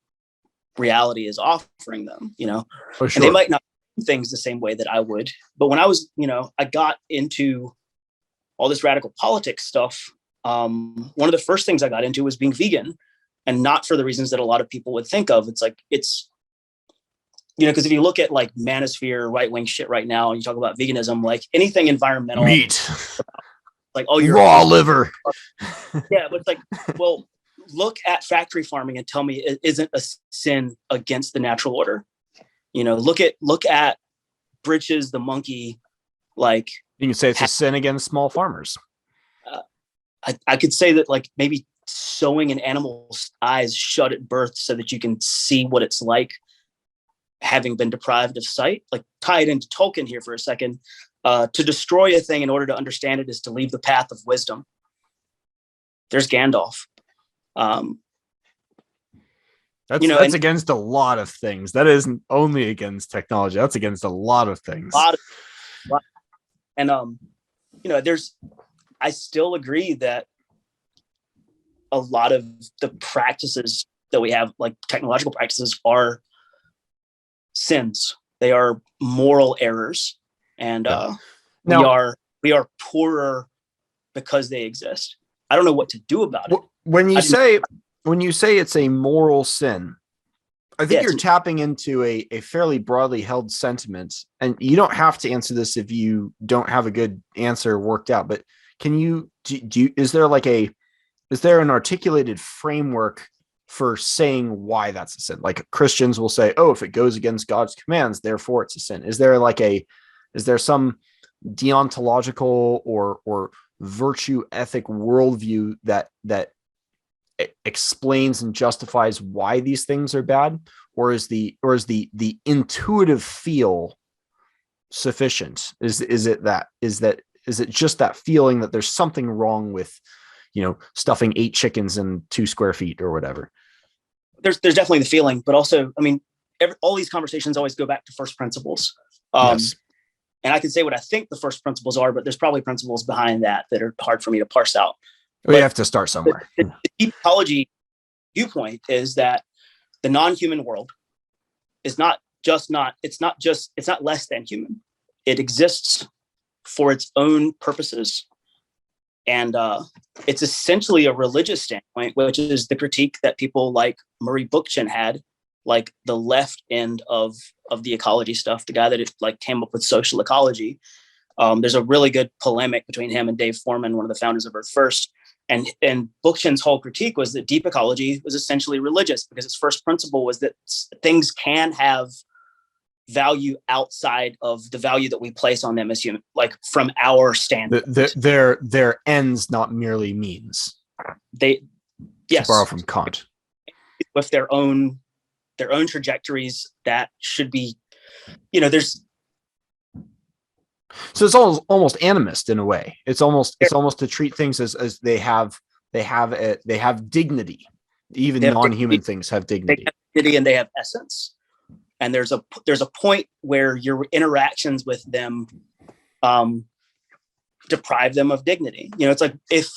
reality is offering them, you know. For sure. And they might not do things the same way that I would, but when I was, you know, I got into all this radical politics stuff, one of the first things I got into was being vegan, and not for the reasons that a lot of people would think of. It's like, it's, you know, because if you look at like manosphere, right-wing shit right now, and you talk about veganism, like anything environmental, meat, like, oh, you're raw liver. Yeah, but it's like, well, look at factory farming and tell me it isn't a sin against the natural order. You know, look at Britches the monkey. Like, you can say it's a sin against small farmers. I could say that, like, maybe sewing an animal's eyes shut at birth so that you can see what it's like having been deprived of sight. Like, tie it into Tolkien here for a second. To destroy a thing in order to understand it is to leave the path of wisdom. There's Gandalf. That's against a lot of things. That isn't only against technology. That's against a lot of things. And you know, I still agree that a lot of the practices that we have, like technological practices, are sins. They are moral errors, and we are poorer because they exist. I don't know what to do about it. When you say it's a moral sin, I think you're tapping into a fairly broadly held sentiment, and you don't have to answer this if you don't have a good answer worked out. But can you is there an articulated framework for saying why that's a sin? Like Christians will say, oh, if it goes against God's commands, therefore it's a sin. Is there some deontological or virtue ethic worldview that explains and justifies why these things are bad, or is the intuitive feel sufficient? Is it just that feeling that there's something wrong with, you know, stuffing 8 chickens in 2 square feet or whatever? There's definitely the feeling, but also, I mean, all these conversations always go back to first principles. Yes. And I can say what I think the first principles are, but there's probably principles behind that are hard for me to parse out. We have to start somewhere. The deep ecology viewpoint is that the non-human world is not less than human. It exists for its own purposes. And it's essentially a religious standpoint, which is the critique that people like Murray Bookchin had, like the left end of the ecology stuff, the guy that like came up with social ecology. There's a really good polemic between him and Dave Foreman, one of the founders of Earth First. And Bookchin's whole critique was that deep ecology was essentially religious, because its first principle was that things can have value outside of the value that we place on them as human, like from our standpoint. Their ends, not merely means. Yes. To borrow from Kant. With their own trajectories that should be, you know, there's. So it's almost animist in a way. It's almost to treat things as they have dignity. Even non-human things have dignity. They have dignity and they have essence. And there's a point where your interactions with them deprive them of dignity. You know, it's like this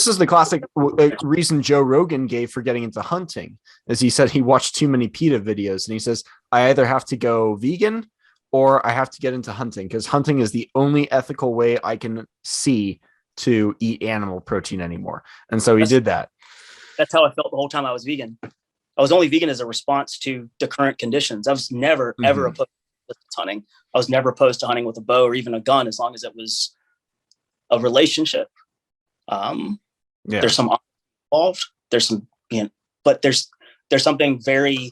is the classic reason Joe Rogan gave for getting into hunting, is he said he watched too many PETA videos, and he says, I either have to go vegan or I have to get into hunting, because hunting is the only ethical way I can see to eat animal protein anymore. And so he did that. That's how I felt the whole time I was vegan. I was only vegan as a response to the current conditions. I was never, ever opposed to hunting. I was never opposed to hunting with a bow or even a gun, as long as it was a relationship. There's some involved. There's some, but there's something very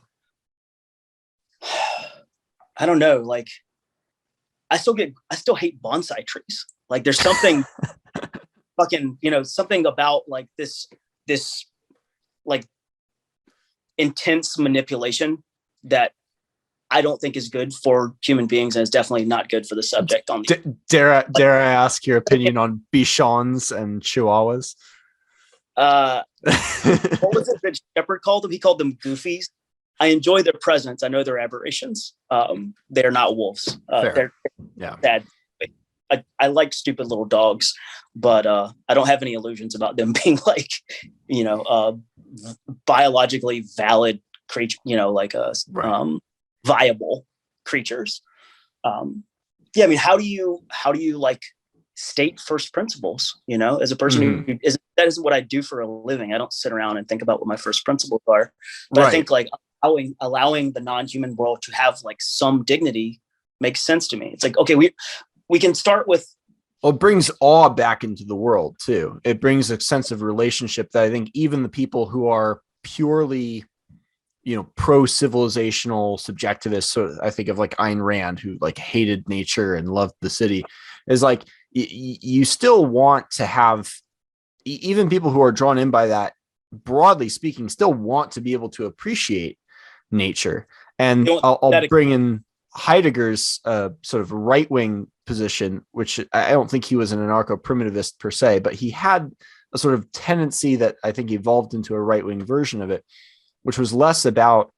I don't know, like I still hate bonsai trees. Like there's something fucking, something about like this like intense manipulation that I don't think is good for human beings, and it's definitely not good for the subject. Dare I ask your opinion on Bichons and Chihuahuas? What was it that Shepard called them? He called them goofies. I enjoy their presence. I know they're aberrations. They're not wolves. They're bad. I like stupid little dogs, but I don't have any illusions about them being like, biologically valid creature, viable creatures. I mean, how do you like state first principles, as a person who that isn't what I do for a living. I don't sit around and think about what my first principles are, but I think like allowing the non-human world to have like some dignity makes sense to me. It's like, okay, we can start with, well, it brings awe back into the world too. It brings a sense of relationship that I think even the people who are purely, pro-civilizational subjectivists. So I think of like Ayn Rand, who like hated nature and loved the city, is like, you still want to have, even people who are drawn in by that, broadly speaking, still want to be able to appreciate nature. And I'll bring in Heidegger's sort of right-wing position, which I don't think he was an anarcho-primitivist per se, but he had a sort of tendency that I think evolved into a right-wing version of it, which was less about,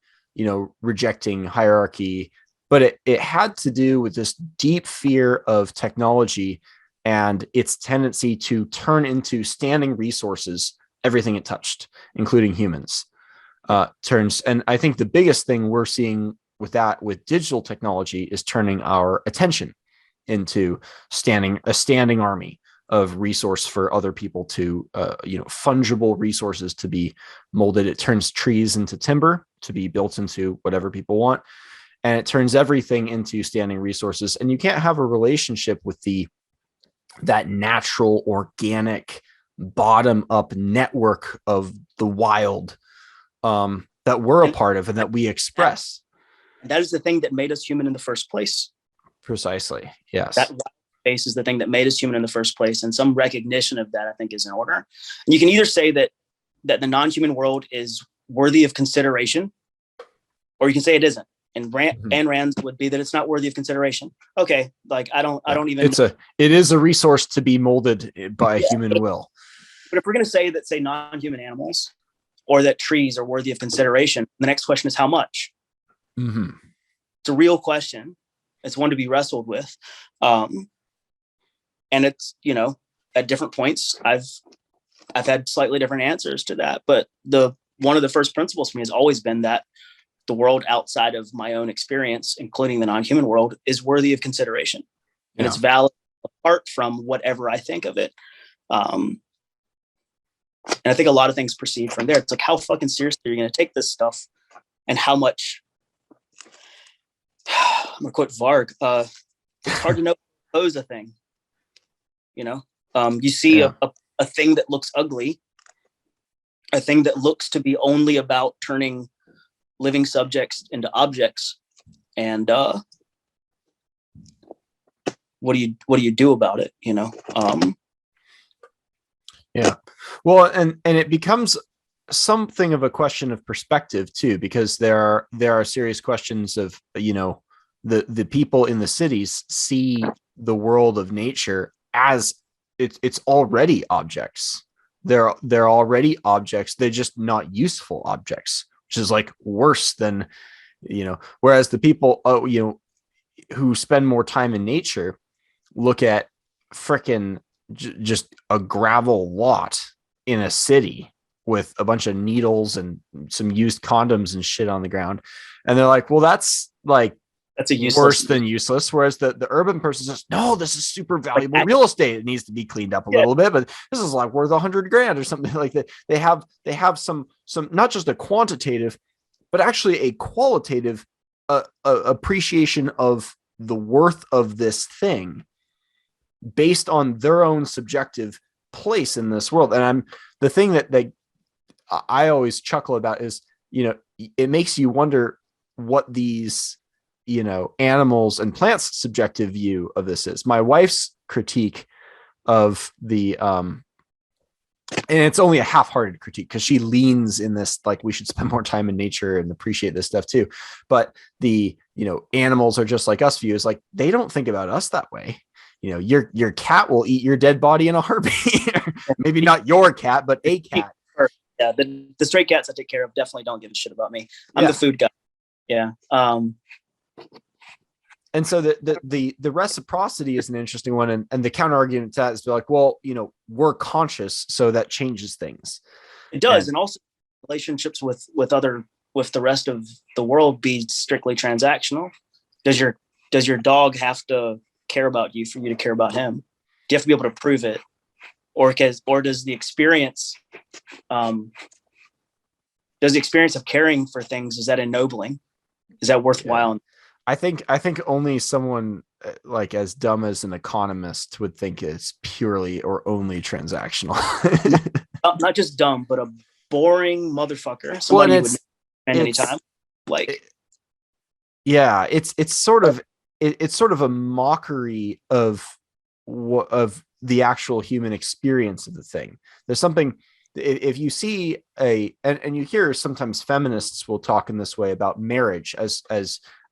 rejecting hierarchy, but it had to do with this deep fear of technology and its tendency to turn into standing resources everything it touched, including humans. And I think the biggest thing we're seeing with digital technology is turning our attention into a standing army of resource for other people to, fungible resources to be molded. It turns trees into timber to be built into whatever people want. And it turns everything into standing resources. And you can't have a relationship with that natural, organic, bottom-up network of the wild that we're a part of and that we express. That is the thing that made us human in the first place. Precisely. Yes. That space is the thing that made us human in the first place. And some recognition of that, I think, is in order. And you can either say that the non-human world is worthy of consideration, or you can say it isn't. And Rand's would be that it's not worthy of consideration. Okay, like I don't even. It is a resource to be molded by human will. But if we're going to say that, say, non-human animals or that trees are worthy of consideration, the next question is how much. Mm-hmm. It's a real question. It's one to be wrestled with, and it's at different points I've had slightly different answers to that. But one of the first principles for me has always been that the world outside of my own experience, including the non-human world, is worthy of consideration, and it's valid apart from whatever I think of it. And I think a lot of things proceed from there. It's like, how fucking seriously are you going to take this stuff, and how much? I'm gonna quote Varg. It's hard to know pose a thing. You see a thing that looks ugly, a thing that looks to be only about turning living subjects into objects, and what do you do about it? Well, and it becomes something of a question of perspective too, because there are serious questions of the people in the cities see the world of nature as it's already objects. They're already objects. They're just not useful objects, which is like worse than, whereas the people, who spend more time in nature look at frickin' just a gravel lot in a city with a bunch of needles and some used condoms and shit on the ground. And they're like, well, that's worse than useless. Whereas the urban person says, no, this is super valuable real estate. It needs to be cleaned up a little bit, but this is like worth $100,000 or something like that. They have some, not just a quantitative, but actually a qualitative appreciation of the worth of this thing based on their own subjective place in this world. And the thing that I always chuckle about is, it makes you wonder what these, animals and plants' subjective view of this is. My wife's critique of the and it's only a half-hearted critique because she leans in this, like, we should spend more time in nature and appreciate this stuff too. But the, animals are just like us view is like, they don't think about us that way. Your cat will eat your dead body in a heartbeat. Maybe not your cat, but a cat. Yeah, the stray cats I take care of definitely don't give a shit about me. I'm the food guy. Yeah. And so the reciprocity is an interesting one, and the counter argument to that is like, well, we're conscious, so that changes things. It does, and also relationships with the rest of the world be strictly transactional. Does your dog have to care about you for you to care about him? Do you have to be able to prove it, or does the experience of caring for things, is that ennobling? Is that worthwhile? Yeah. I think only someone like as dumb as an economist would think it's purely or only transactional. Not just dumb, but a boring motherfucker. Somebody you would spend any time. It's sort of a mockery of the actual human experience of the thing. There's something. If you see and you hear sometimes feminists will talk in this way about marriage as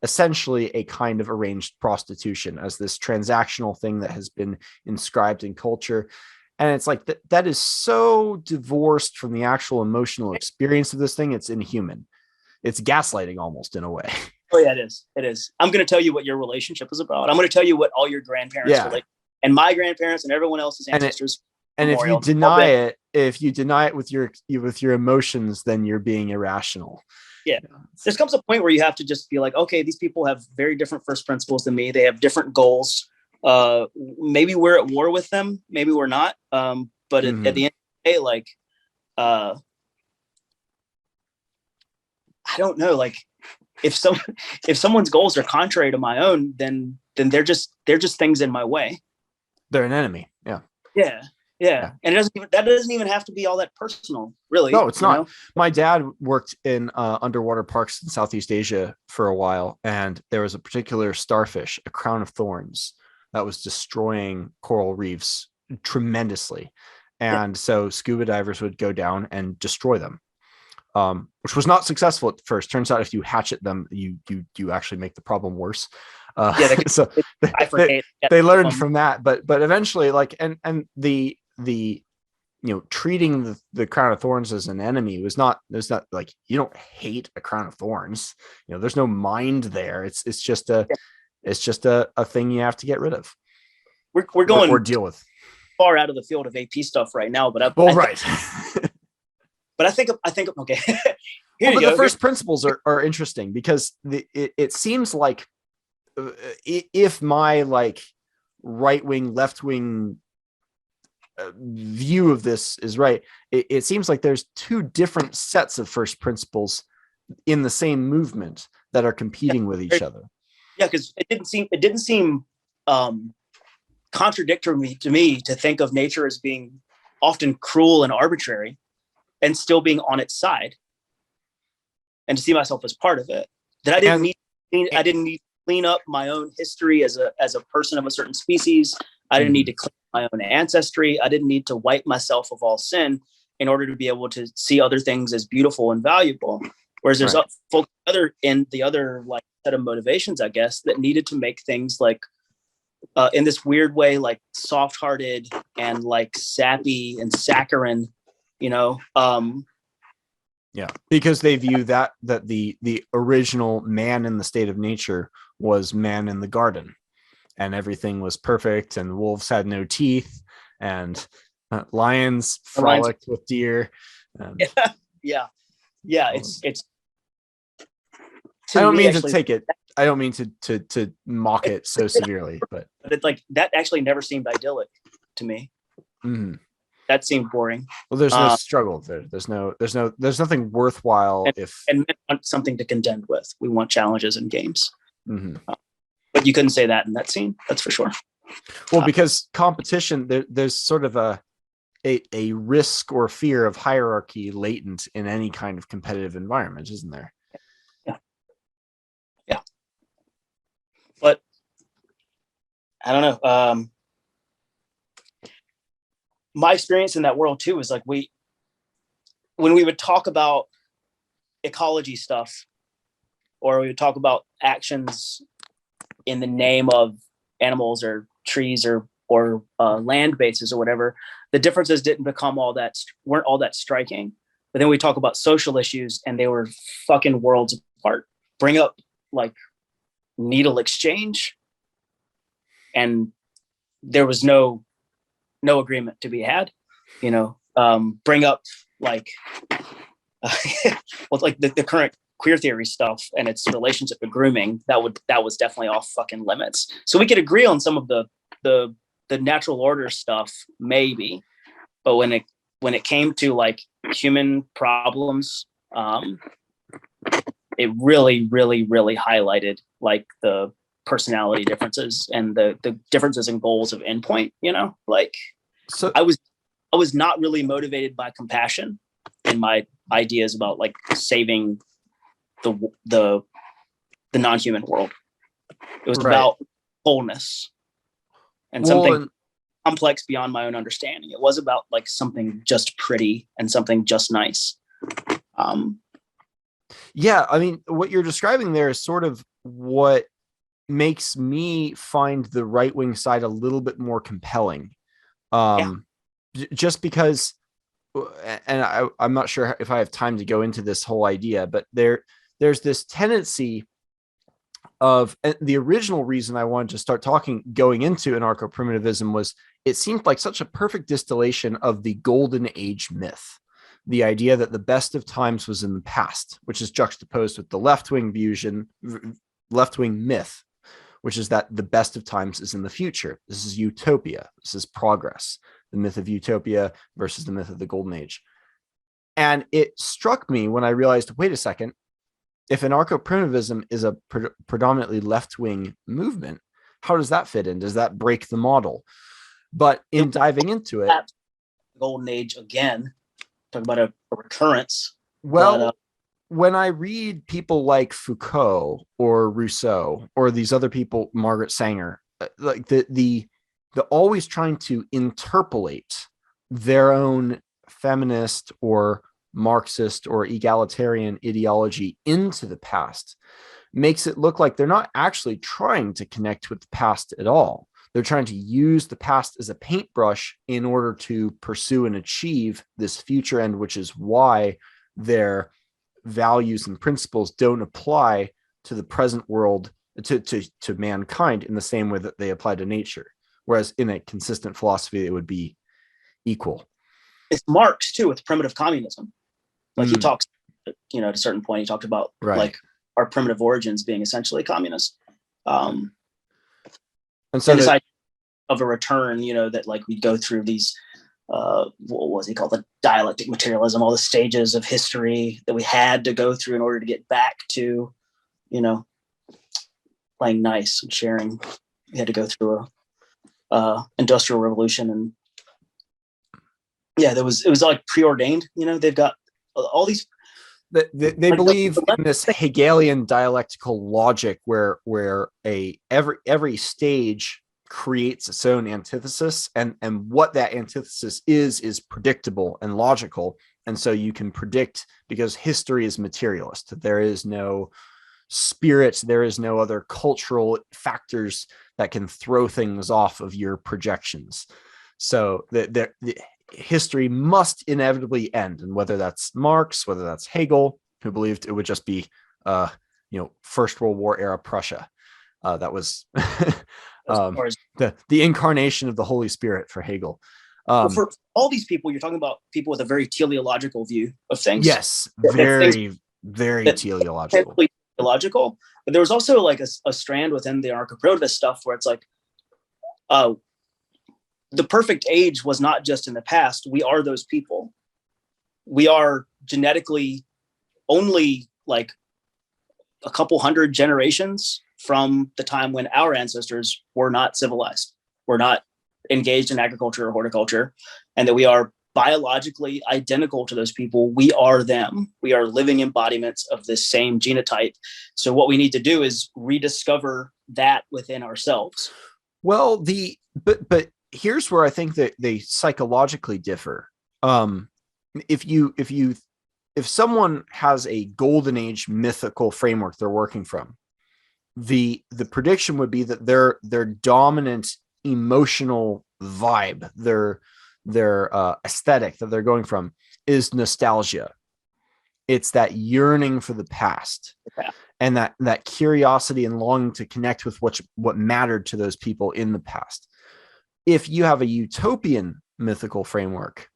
essentially a kind of arranged prostitution, as this transactional thing that has been inscribed in culture. And it's like that is so divorced from the actual emotional experience of this thing. It's inhuman. It's gaslighting almost, in a way. Oh yeah, it is. I'm going to tell you what your relationship is about. I'm going to tell you what all your grandparents were like, and my grandparents and everyone else's ancestors. And if you deny it with your emotions, then you're being irrational. Yeah. There comes a point where you have to just be like, okay, these people have very different first principles than me. They have different goals. Maybe we're at war with them. Maybe we're not. But at the end of the day, like, I don't know. Like, if someone's goals are contrary to my own, then they're just things in my way. They're an enemy. Yeah. Yeah. And that doesn't even have to be all that personal, really. No, it's not. My dad worked in underwater parks in Southeast Asia for a while, and there was a particular starfish, a crown of thorns, that was destroying coral reefs tremendously. And so scuba divers would go down and destroy them, which was not successful at first. Turns out if you hatchet them, you actually make the problem worse. So they learned from that, but eventually, like, and the treating the crown of thorns as an enemy was not. There's not, like, you don't hate a crown of thorns. There's no mind there. It's just a thing you have to get rid of. We're going or deal with far out of the field of AP stuff right now, but right. But I think okay. The first principles are interesting because it seems like if my like right-wing, left-wing view of this is right, it seems like there's two different sets of first principles in the same movement that are competing with each other. Yeah, because it didn't seem contradictory to me to think of nature as being often cruel and arbitrary, and still being on its side, and to see myself as part of it. That I didn't need to clean up my own history as a person of a certain species. I didn't need to clean up my own ancestry. I didn't need to wipe myself of all sin in order to be able to see other things as beautiful and valuable. Whereas there's other like set of motivations, I guess, that needed to make things like in this weird way, like soft-hearted and like sappy and saccharine, because they view that the original man in the state of nature was man in the garden, and everything was perfect, and wolves had no teeth, and lions frolicked with deer. Yeah. It's. I don't mean to take it. I don't mean to mock it so severely, but it's like that actually never seemed idyllic to me. Mm-hmm. That seemed boring. Well, there's no struggle there. There's nothing worthwhile. And men want something to contend with. We want challenges in games. Mm-hmm. But you couldn't say that in that scene. That's for sure. Well, because competition, there's sort of a risk or fear of hierarchy latent in any kind of competitive environment, isn't there? Yeah. I don't know. My experience in that world too is like when we would talk about ecology stuff, or we would talk about actions in the name of animals or trees or land bases or whatever, the differences weren't all that striking. But then we talk about social issues and they were fucking worlds apart. Bring up like needle exchange, and there was no agreement to be had. Bring up like well, like the current queer theory stuff and its relationship to grooming, that was definitely off fucking limits. So we could agree on some of the natural order stuff, maybe, but when it came to like human problems, it really, really, really highlighted like the personality differences and the differences in goals of endpoint. Like, so I was not really motivated by compassion in my ideas about like saving the non-human world. It was about wholeness and something complex beyond my own understanding. It was about like something just pretty and something just nice. Yeah, I mean, what you're describing there is sort of what makes me find the right-wing side a little bit more compelling. Just because, and I'm not sure if I have time to go into this whole idea, but there's this tendency of, the original reason I wanted to start going into anarcho-primitivism was it seemed like such a perfect distillation of the golden age myth. The idea that the best of times was in the past, which is juxtaposed with the left-wing myth, which is that the best of times is in the future. This is utopia. This is progress. The myth of utopia versus the myth of the golden age. And it struck me when I realized, wait a second, if anarcho-primitivism is a predominantly left-wing movement, how does that fit in? Does that break the model? But in diving into it, golden age again, talk about a recurrence. Well, when I read people like Foucault or Rousseau or these other people, Margaret Sanger, like the always trying to interpolate their own feminist or Marxist or egalitarian ideology into the past makes it look like they're not actually trying to connect with the past at all. They're trying to use the past as a paintbrush in order to pursue and achieve this future end, which is why their values and principles don't apply to the present world, to mankind in the same way that they apply to nature. Whereas in a consistent philosophy, it would be equal. It's Marx too, with primitive communism. Like he talks, to a certain point, he talked about like our primitive origins being essentially communist. And so this idea of a return, that like we go through these, what was he called, the dialectic materialism, all the stages of history that we had to go through in order to get back to, playing nice and sharing. We had to go through a industrial revolution, and it was like preordained. They've got all these. They believe in this Hegelian dialectical logic where every stage creates its own antithesis, and what that antithesis is predictable and logical, and so you can predict, because history is materialist. There is no spirit, there is no other cultural factors that can throw things off of your projections. So the history must inevitably end, and whether that's Marx, whether that's Hegel, who believed it would just be First World War era Prussia, that was the incarnation of the Holy Spirit for Hegel. For all these people, you're talking about people with a very teleological view of things. Yes, very teleological. Teleological, but there was also like a strand within the anarcho-primitivist stuff where it's like, the perfect age was not just in the past. We are those people. We are genetically only like a couple hundred generations from the time when our ancestors were not civilized, were not engaged in agriculture or horticulture, and that we are biologically identical to those people. We are them. We are living embodiments of this same genotype. So what we need to do is rediscover that within ourselves. Well, but here's where I think that they psychologically differ. If someone has a golden age mythical framework they're working from, the prediction would be that their dominant emotional vibe, their aesthetic that they're going from is nostalgia. It's that yearning for the past. Yeah. And that curiosity and longing to connect with what mattered to those people in the past. If you have a utopian mythical framework,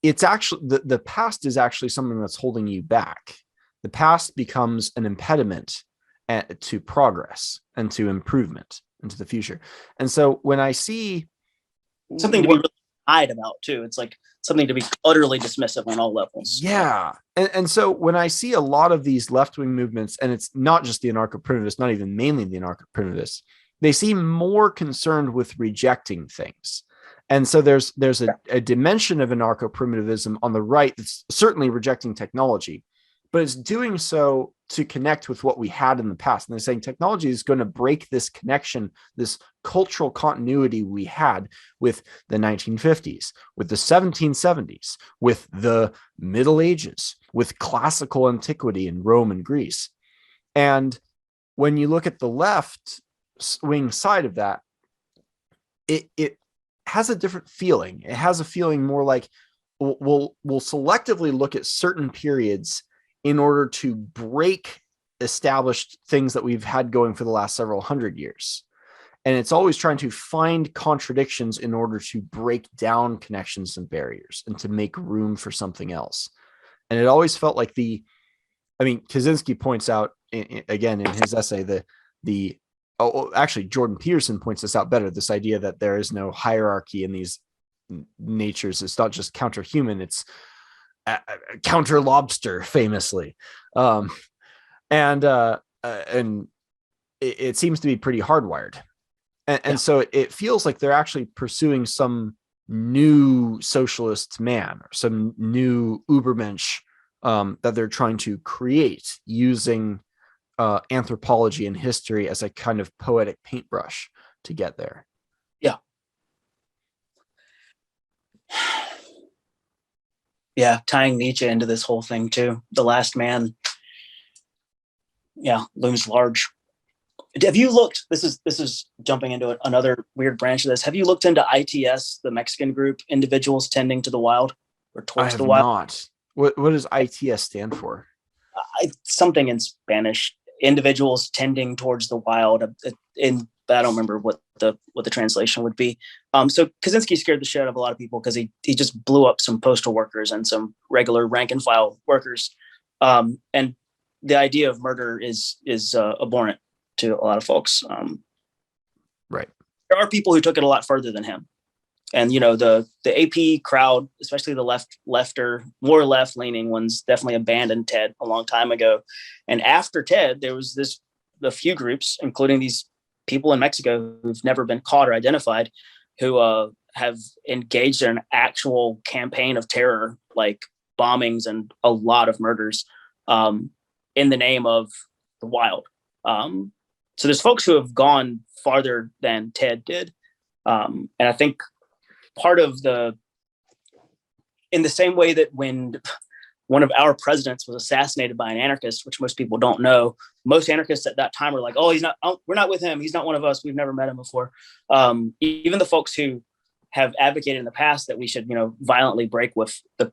it's actually the past is actually something that's holding you back. The past becomes an impediment to progress and to improvement into the future. And so when I see something to be really eyed about too, it's like something to be utterly dismissive on all levels. Yeah. And so when I see a lot of these left-wing movements, and it's not just the anarcho-primitivists, not even mainly the anarcho-primitivists, they seem more concerned with rejecting things. And so there's a dimension of anarcho-primitivism on the right that's certainly rejecting technology, but it's doing so to connect with what we had in the past. And they're saying technology is going to break this connection, this cultural continuity we had with the 1950s, with the 1770s, with the Middle Ages, with classical antiquity in Rome and Greece. And when you look at the left wing side of that, it has a different feeling. It has a feeling more like we'll selectively look at certain periods in order to break established things that we've had going for the last several hundred years. And it's always trying to find contradictions in order to break down connections and barriers and to make room for something else. And it always felt like Kaczynski points out again in his essay, actually Jordan Peterson points this out better, this idea that there is no hierarchy in these natures. It's not just counter-human, it's counter lobster, famously. And it seems to be pretty hardwired. And so it feels like they're actually pursuing some new socialist man or some new Ubermensch that they're trying to create using anthropology and history as a kind of poetic paintbrush to get there. Yeah. Yeah, tying Nietzsche into this whole thing too. The last man, looms large. Have you looked? This is jumping into another weird branch of this. Have you looked into ITS, the Mexican group, Individuals Tending to the Wild, or Towards the Wild? Not. What does ITS stand for? Something in Spanish. Individuals Tending Towards the Wild. I don't remember what the translation would be. So Kaczynski scared the shit out of a lot of people because he just blew up some postal workers and some regular rank and file workers. And the idea of murder is abhorrent to a lot of folks. Right. There are people who took it a lot further than him. And, the AP crowd, especially the more left leaning ones, definitely abandoned Ted a long time ago. And after Ted, there was a few groups, including these people in Mexico who've never been caught or identified, who have engaged in an actual campaign of terror, like bombings and a lot of murders in the name of the wild. So there's folks who have gone farther than Ted did. And I think part of in the same way that when one of our presidents was assassinated by an anarchist, which most people don't know, most anarchists at that time were like, we're not with him. He's not one of us. We've never met him before. Even the folks who have advocated in the past that we should, violently break with the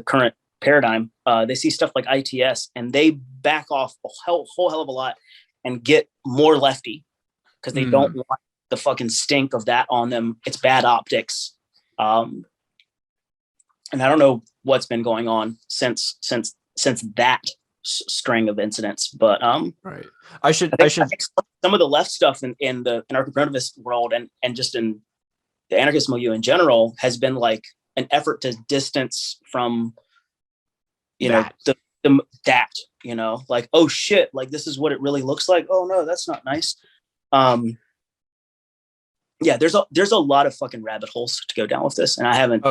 current paradigm, they see stuff like ITS and they back off a whole hell of a lot and get more lefty because they don't want the fucking stink of that on them. It's bad optics. And I don't know what's been going on since that string of incidents, but right. I should some of the left stuff in the anarcho-primitivist world and just in the anarchist milieu in general has been like an effort to distance from like, oh shit, like this is what it really looks like. Oh no, that's not nice. There's a lot of fucking rabbit holes to go down with this, and I haven't.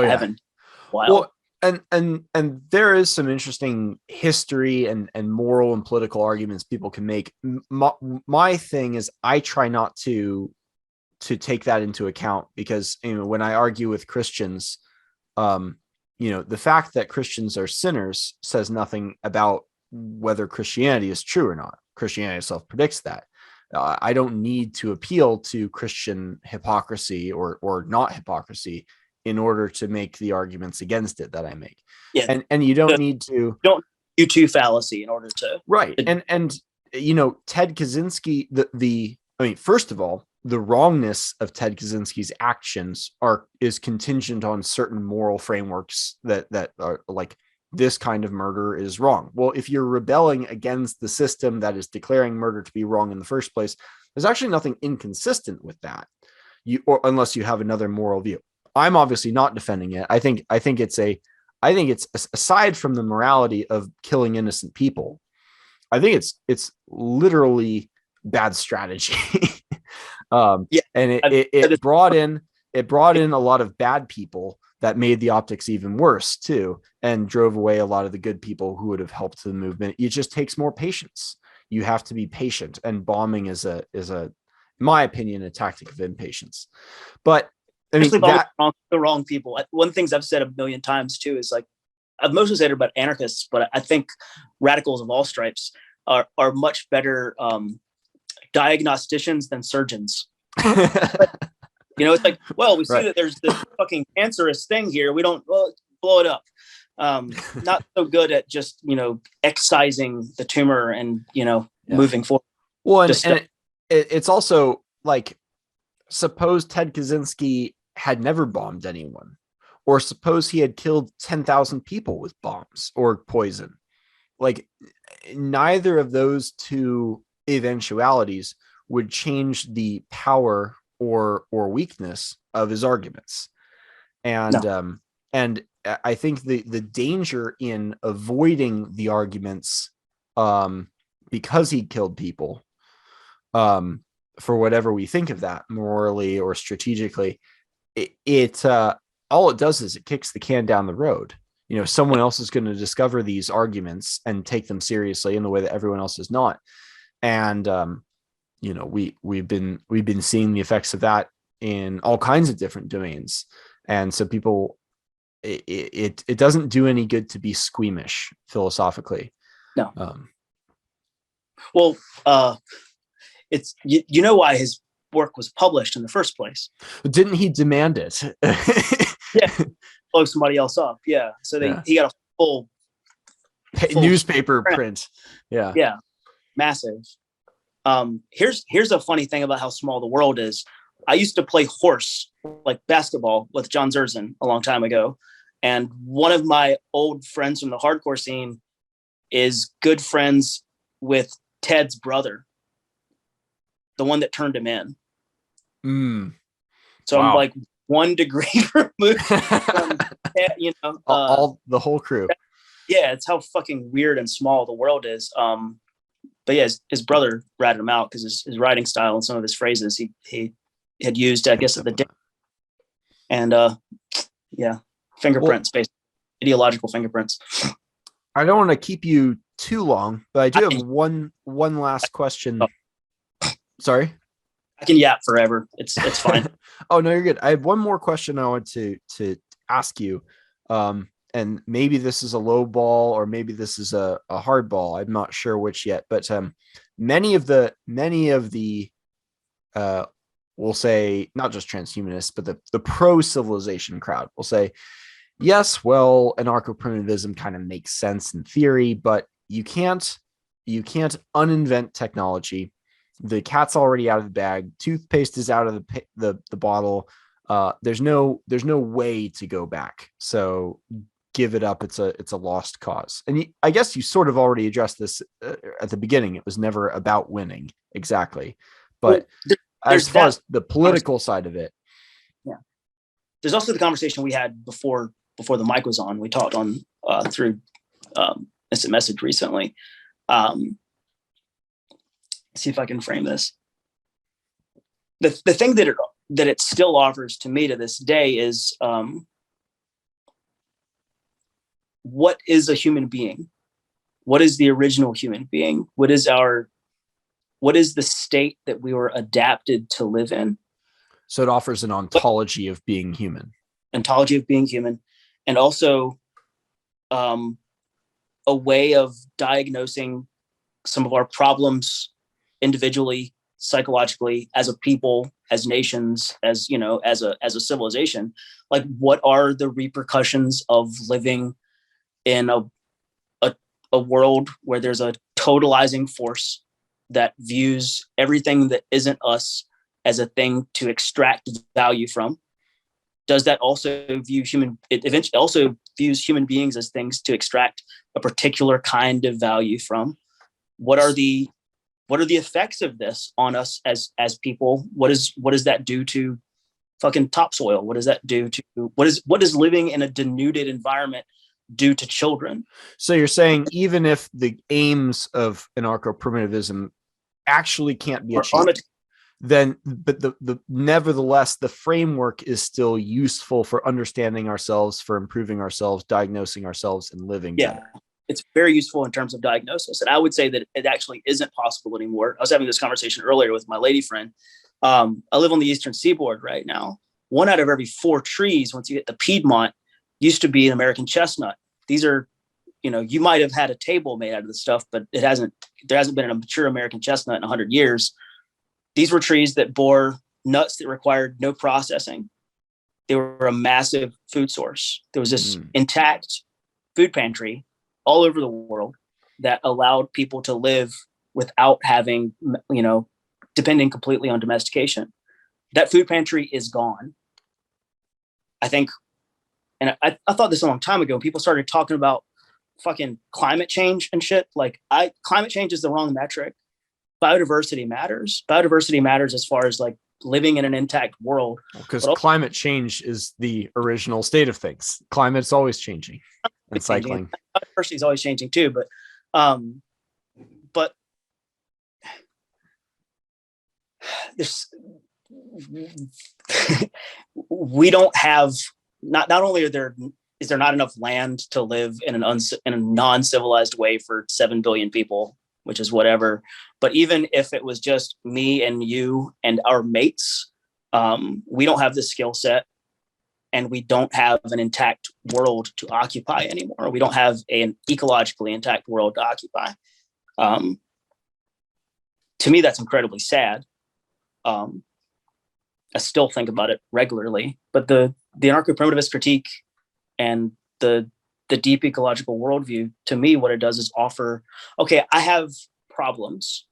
Wow. Well, and there is some interesting history and moral and political arguments people can make. My thing is, I try not to take that into account, because when I argue with Christians, the fact that Christians are sinners says nothing about whether Christianity is true or not. Christianity itself predicts that. I don't need to appeal to Christian hypocrisy or not hypocrisy in order to make the arguments against it that I make. Yeah. And you don't need to U2 fallacy in order to. Right. And Ted Kaczynski, first of all, the wrongness of Ted Kaczynski's actions is contingent on certain moral frameworks that are like, this kind of murder is wrong. Well, if you're rebelling against the system that is declaring murder to be wrong in the first place, there's actually nothing inconsistent with that. Unless you have another moral view. I'm obviously not defending it. I think it's aside from the morality of killing innocent people, I think it's literally bad strategy. And it brought in a lot of bad people that made the optics even worse too, and drove away a lot of the good people who would have helped the movement. It just takes more patience. You have to be patient, and bombing is in my opinion, a tactic of impatience. But I mean, the wrong people. One of the things I've said a million times too is, like, I've mostly said about anarchists, but I think radicals of all stripes are much better diagnosticians than surgeons. It's like, well, we see that there's this fucking cancerous thing here. We don't blow it up. Not so good at just, excising the tumor and, moving forward. Well, and it's also like, suppose Ted Kaczynski had never bombed anyone, or suppose he had killed 10,000 people with bombs or poison. Like, neither of those two eventualities would change the power or weakness of his arguments. And and I think the danger in avoiding the arguments because he killed people, for whatever we think of that morally or strategically, it all it does is it kicks the can down the road. Someone else is going to discover these arguments and take them seriously in the way that everyone else is not. And we've been seeing the effects of that in all kinds of different domains. And so people, it doesn't do any good to be squeamish philosophically. No. It's why his work was published in the first place. Didn't he demand it? Yeah, blow somebody else up. Yeah, so he got a full newspaper print. Yeah, massive. Here's a funny thing about how small the world is. I used to play horse, like basketball, with John Zerzan a long time ago, and one of my old friends from the hardcore scene is good friends with Ted's brother, the one that turned him in. So wow. I'm like 1 degree removed from, all the whole crew. Yeah, it's how fucking weird and small the world is. But yeah, his brother ratted him out because his writing style and some of his phrases he had used, I guess, at the day. And fingerprints, basically ideological fingerprints. I don't want to keep you too long, but I do have one last question. Sorry? I can yap forever. It's fine. Oh, no, you're good. I have one more question I want to ask you. And maybe this is a low ball or maybe this is a hard ball. I'm not sure which yet, but many of the we'll say not just transhumanists, but the pro-civilization crowd will say, yes, well, anarcho-primitivism kind of makes sense in theory, but you can't uninvent technology. The cat's already out of the bag. Toothpaste is out of the bottle. There's no way to go back. So give it up. It's a lost cause. And I guess you sort of already addressed this at the beginning. It was never about winning exactly, but as far as the political side of it, yeah. There's also the conversation we had before the mic was on. We talked on through instant message recently. See if I can frame this. The thing that it still offers to me to this day is what is a human being? What is the original human being? What is the state that we were adapted to live in? So it offers an ontology of being human. Ontology of being human, and also a way of diagnosing some of our problems individually, psychologically, as a people, as nations, as as a civilization. Like, what are the repercussions of living in a world where there's a totalizing force that views everything that isn't us as a thing to extract value from? Does that also view it eventually also views human beings as things to extract a particular kind of value from? What are the effects of this on us as people? What does that do to fucking topsoil? What does that do to what does living in a denuded environment do to children? So you're saying even if the aims of anarcho-primitivism actually can't be achieved, but the nevertheless the framework is still useful for understanding ourselves, for improving ourselves, diagnosing ourselves, and living better. It's very useful in terms of diagnosis. And I would say that it actually isn't possible anymore. I was having this conversation earlier with my lady friend. I live on the Eastern Seaboard right now. 1 out of every 4 trees, once you get to Piedmont, used to be an American chestnut. These are, you might have had a table made out of this stuff, but there hasn't been a mature American chestnut in 100 years. These were trees that bore nuts that required no processing. They were a massive food source. There was this intact food pantry all over the world that allowed people to live without having, depending completely on domestication. That food pantry is gone. I think, and I thought this a long time ago, people started talking about fucking climate change and shit. Like, climate change is the wrong metric. Biodiversity matters. Biodiversity matters as far as like living in an intact world. Because climate change is the original state of things. Climate's always changing and cycling. Biodiversity is always changing too, but there's we don't have not only is there not enough land to live in a non-civilized way for 7 billion people, which is whatever. But even if it was just me and you and our mates, we don't have the skill set, and we don't have an intact world to occupy anymore. We don't have an ecologically intact world to occupy. To me, that's incredibly sad. I still think about it regularly, but the anarcho-primitivist critique and the deep ecological worldview, to me, what it does is offer, okay, I have problems.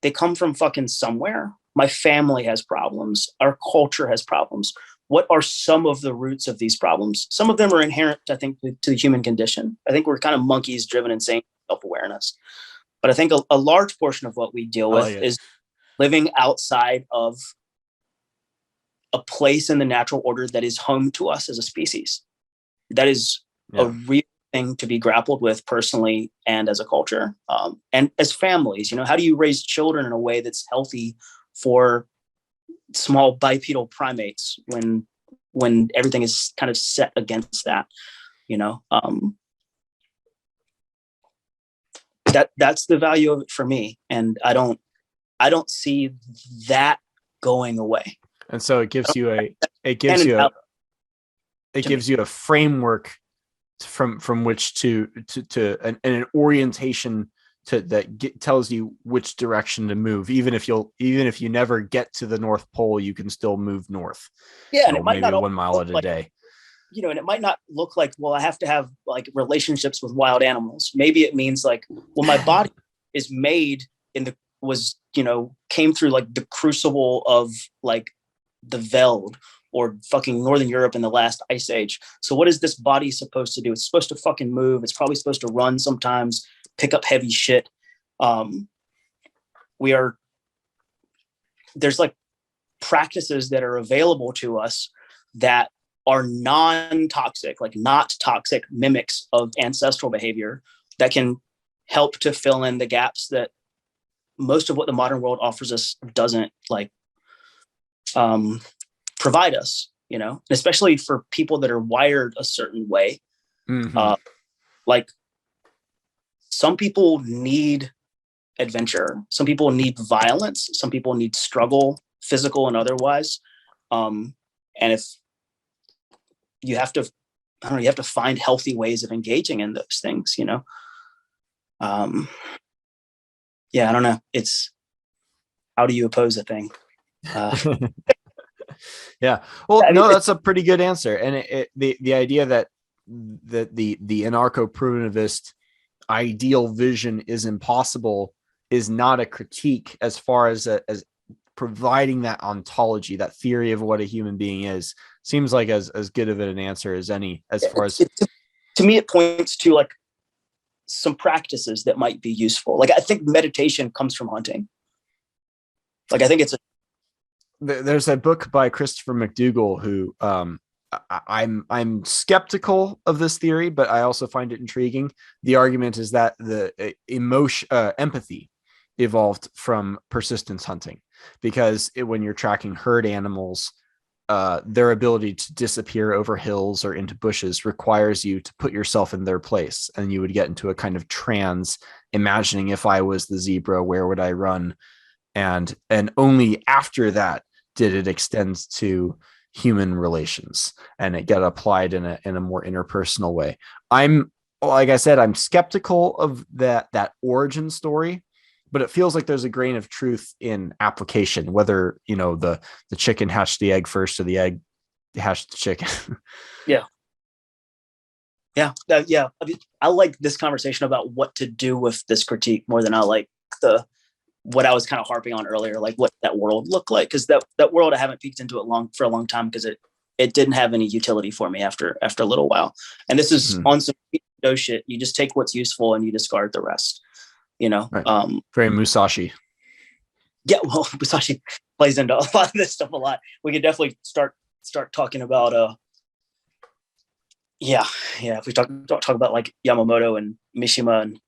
They come from fucking somewhere. My family has problems. Our culture has problems. What are some of the roots of these problems? Some of them are inherent, I think, to the human condition. I think we're kind of monkeys driven insane self-awareness. But I think a large portion of what we deal with is living outside of a place in the natural order that is home to us as a species. That is a real thing to be grappled with personally and as a culture, and as families. How do you raise children in a way that's healthy for small bipedal primates when everything is kind of set against that? That's the value of it for me, and I don't see that going away. And so it gives you a framework from which to an orientation that tells you which direction to move. Even if you never get to the North Pole, you can still move north. Yeah, and it might maybe not 1 mile a day. And it might not look like, well, I have to have like relationships with wild animals. Maybe it means like, well, my body is made came through like the crucible of like the Veld or fucking Northern Europe in the last ice age. So what is this body supposed to do? It's supposed to fucking move. It's probably supposed to run sometimes, pick up heavy shit. There's like practices that are available to us that are non-toxic, like not toxic mimics of ancestral behavior that can help to fill in the gaps that most of what the modern world offers us doesn't provide us, especially for people that are wired a certain way. Like, some people need adventure. Some people need violence. Some people need struggle, physical and otherwise. And if you have to, I don't know, you have to find healthy ways of engaging in those things, you know? Yeah, I don't know. It's, how do you oppose a thing? Yeah. Well, I mean, no, that's a pretty good answer. And the idea that the anarcho-primitivist ideal vision is impossible is not a critique as far as providing that ontology, that theory of what a human being is. Seems like as good of an answer as any, as far as to me, it points to like some practices that might be useful. Like I think meditation comes from hunting. Like I think there's a book by Christopher McDougall who I'm skeptical of this theory, but I also find it intriguing. The argument is that the empathy evolved from persistence hunting, because when you're tracking herd animals, their ability to disappear over hills or into bushes requires you to put yourself in their place, and you would get into a kind of trance, imagining, if I was the zebra, where would I run? And only after that did it extend to human relations, and it got applied in a more interpersonal way. Like I said, I'm skeptical of that origin story, but it feels like there's a grain of truth in application, whether, you know, the chicken hatched the egg first or the egg hatched the chicken. Yeah. I mean, I like this conversation about what to do with this critique more than I like what I was kind of harping on earlier, like what that world looked like. Cause that world, I haven't peeked into it for a long time, because it didn't have any utility for me after a little while. And this is on some no shit. You just take what's useful and you discard the rest, you know? Right. Very Musashi. Yeah. Well, Musashi plays into a lot of this stuff a lot. We could definitely start talking about, if we talk about like Yamamoto and Mishima and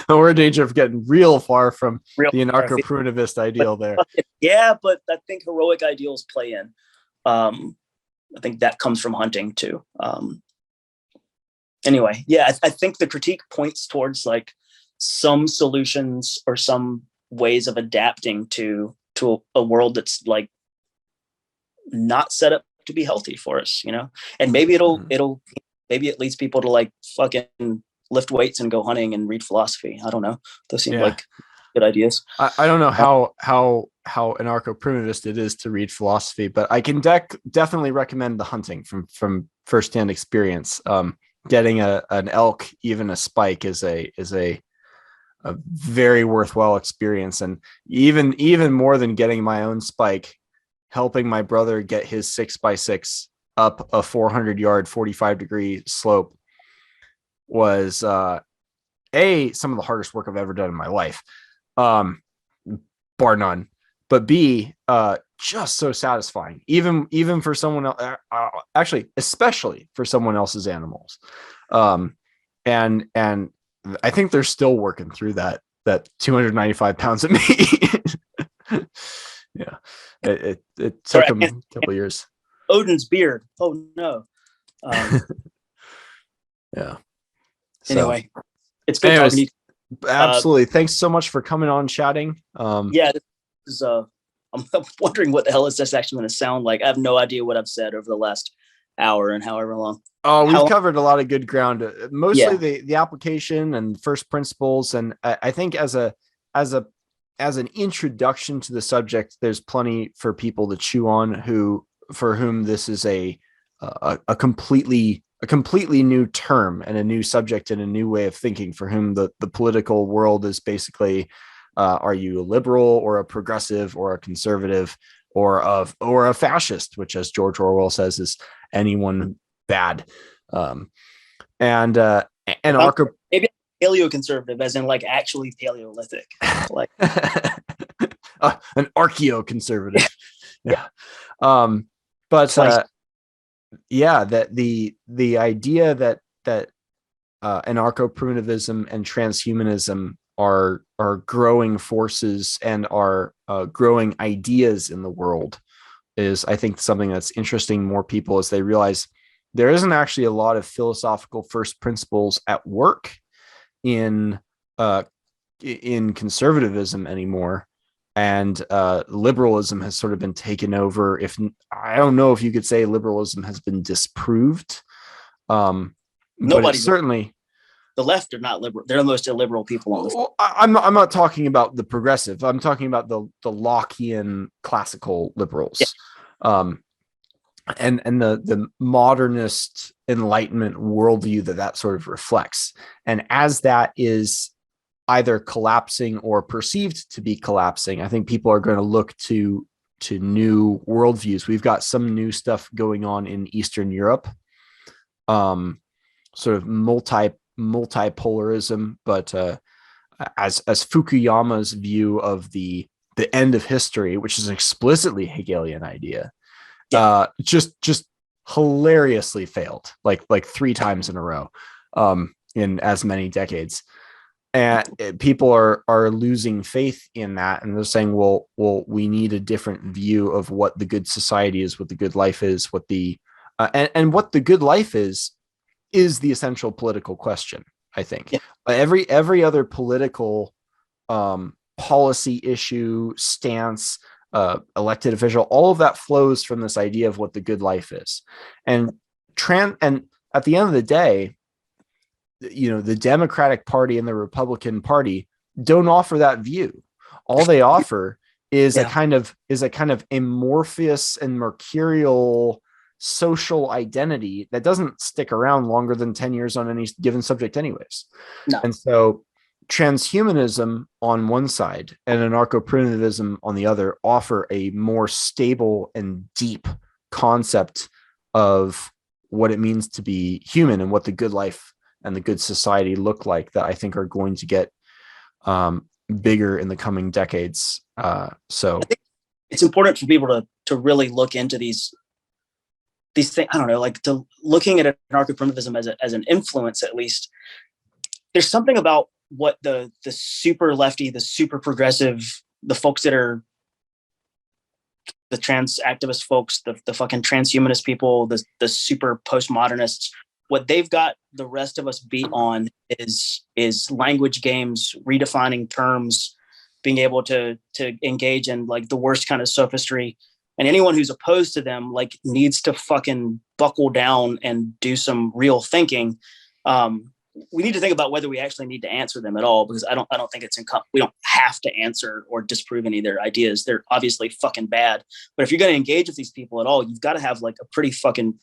we're in danger of getting real far from the anarcho-primitivist ideal there. Yeah, but I think heroic ideals play in. I think that comes from hunting too. Anyway, yeah, I think the critique points towards like some solutions or some ways of adapting to a world that's like not set up to be healthy for us, you know. And maybe maybe it leads people to like fucking lift weights and go hunting and read philosophy. I don't know. Those seem like good ideas. I don't know how anarcho-primitivist it is to read philosophy, but I can definitely recommend the hunting from firsthand experience. Getting an elk, even a spike, is a very worthwhile experience, and even more than getting my own spike, helping my brother get his 6x6 up a 400-yard 45-degree slope was some of the hardest work I've ever done in my life, bar none. But B, just so satisfying, even for someone else, actually, especially for someone else's animals. And I think they're still working through that 295 pounds of meat. Yeah, it took them a couple of years. Odin's beard. Oh no. Yeah. Anyway, it's good talking to you. Absolutely. Thanks so much for coming on, chatting. Yeah, this is, I'm wondering what the hell is this actually going to sound like. I have no idea what I've said over the last hour and however long. Oh, we've covered a lot of good ground. Mostly the application and first principles, and I think as an introduction to the subject, there's plenty for people to chew on for whom this is a completely new term and a new subject and a new way of thinking, for whom the political world is basically, are you a liberal or a progressive or a conservative or a fascist, which, as George Orwell says, is anyone bad. And maybe paleoconservative, as in like actually Paleolithic, like an archaeoconservative. Yeah. But that the idea that anarcho-primitivism and transhumanism are growing forces and are growing ideas in the world is, I think, something that's interesting more people, as they realize there isn't actually a lot of philosophical first principles at work in conservatism anymore. and liberalism has sort of been taken over. If I don't know if you could say liberalism has been disproved, but it's certainly. The left are not liberal. They're the most illiberal people on the Well, I'm not talking about the progressive. I'm talking about the Lockean classical liberals, and the modernist Enlightenment worldview that sort of reflects. And as that is either collapsing or perceived to be collapsing, I think people are going to look to new worldviews. We've got some new stuff going on in Eastern Europe, sort of multipolarism, but as Fukuyama's view of the end of history, which is an explicitly Hegelian idea, just hilariously failed like 3 times in a row in as many decades. And people are losing faith in that, and they're saying, well, we need a different view of what the good society is, what the good life is, what the and what the good life is the essential political question. I think every other political policy issue, stance, elected official, all of that flows from this idea of what the good life is. And at the end of the day, the Democratic Party and the Republican Party don't offer that view. All they offer is a kind of amorphous and mercurial social identity that doesn't stick around longer than 10 years on any given subject anyways. No. And so transhumanism on one side and anarcho-primitivism on the other offer a more stable and deep concept of what it means to be human and what the good life and the good society look like, that I think are going to get bigger in the coming decades. So I think it's important for people to really look into these things. I don't know, like to looking at anarcho-primitivism as an influence, at least. There's something about what the super lefty, the super progressive, the folks that are the trans activist folks, the fucking transhumanist people, the super postmodernists, what they've got the rest of us beat on is language games, redefining terms, being able to engage in like the worst kind of sophistry. And anyone who's opposed to them like needs to fucking buckle down and do some real thinking. We need to think about whether we actually need to answer them at all, because I don't think we don't have to answer or disprove any of their ideas. They're obviously fucking bad. But if you're going to engage with these people at all, you've got to have like a pretty fucking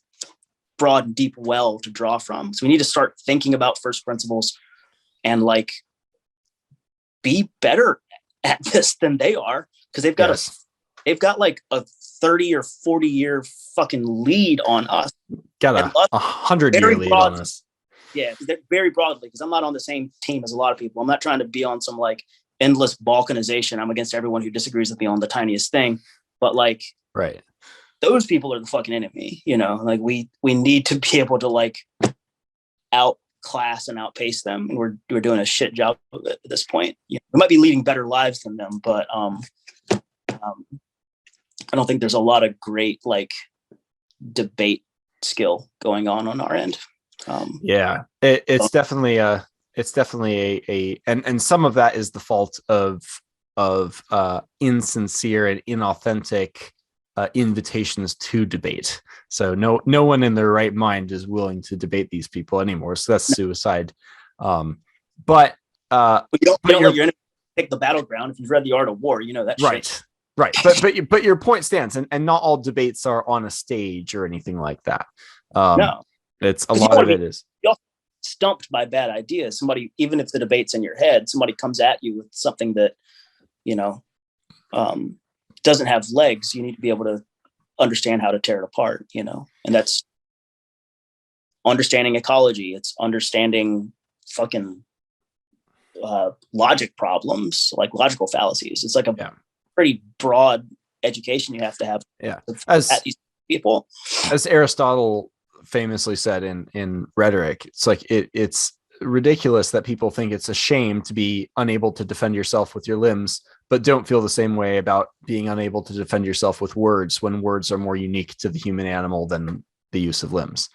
broad and deep well to draw from. So we need to start thinking about first principles and like be better at this than they are, because they've got like a 30 or 40 year fucking lead on us. Got a 100-year lead on us. Yeah, they're very broadly, because I'm not on the same team as a lot of people. I'm not trying to be on some like endless balkanization. I'm against everyone who disagrees with me on the tiniest thing. But like, right, those people are the fucking enemy. Like we need to be able to like outclass and outpace them. And we're doing a shit job of it at this point. We might be leading better lives than them, but I don't think there's a lot of great like debate skill going on our end. It's definitely a and some of that is the fault of insincere and inauthentic invitations to debate. So no one in their right mind is willing to debate these people anymore. So that's suicide. But you don't let your enemy pick the battleground. If you've read The Art of War, that right. shit. Right. But your point stands, and not all debates are on a stage or anything like that. No. It's a lot of it is. You're stumped by bad ideas. Somebody, even if the debate's in your head, somebody comes at you with something that, doesn't have legs. You need to be able to understand how to tear it apart, and that's understanding ecology. It's understanding fucking logic problems, like logical fallacies. It's like a pretty broad education you have to have. Yeah. At these people. As Aristotle famously said in Rhetoric, it's like it's ridiculous that people think it's a shame to be unable to defend yourself with your limbs, but don't feel the same way about being unable to defend yourself with words, when words are more unique to the human animal than the use of limbs.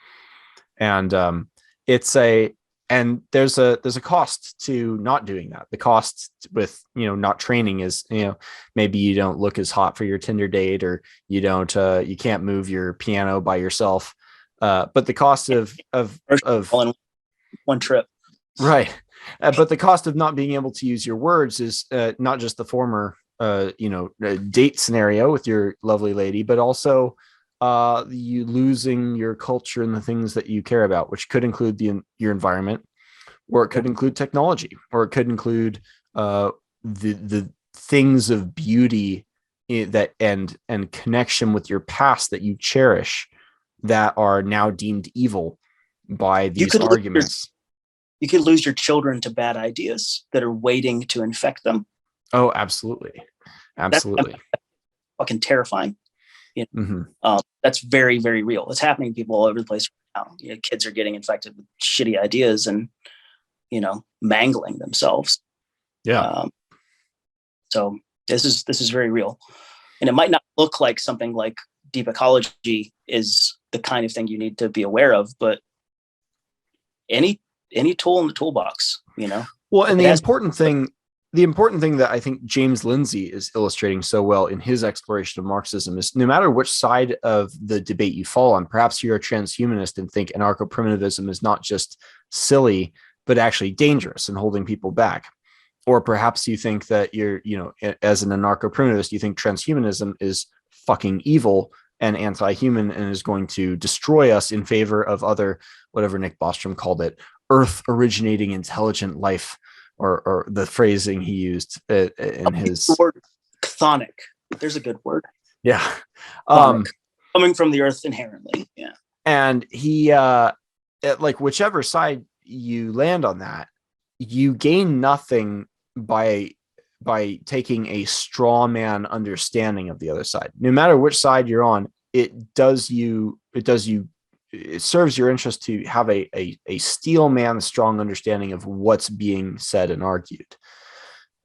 And it's a and there's a cost to not doing that. The cost with, not training is, maybe you don't look as hot for your Tinder date, or you can't move your piano by yourself. But the cost of all in one trip, right. But the cost of not being able to use your words is not just the former, date scenario with your lovely lady, but also you losing your culture and the things that you care about, which could include your environment, or it could include technology, or it could include the things of beauty that and connection with your past that you cherish that are now deemed evil by these arguments. You could lose your children to bad ideas that are waiting to infect them. Oh, absolutely. That's fucking terrifying. That's very, very real. It's happening to people all over the place right now. Kids are getting infected with shitty ideas and, mangling themselves. Yeah. So this is very real, and it might not look like something like deep ecology is the kind of thing you need to be aware of, but any tool in the toolbox, Well, and the important thing that I think James Lindsay is illustrating so well in his exploration of Marxism is, no matter which side of the debate you fall on, perhaps you're a transhumanist and think anarcho-primitivism is not just silly, but actually dangerous and holding people back. Or perhaps you think that you're, as an anarcho-primitivist, you think transhumanism is fucking evil and anti-human and is going to destroy us in favor of other, whatever Nick Bostrom called it, earth originating intelligent life, or the phrasing he used in his word, chthonic. There's a good word. Yeah. Coming from the earth inherently. Yeah. And he, like, whichever side you land on that, you gain nothing by taking a straw man understanding of the other side. No matter which side you're on, it serves your interest to have a steel man strong understanding of what's being said and argued.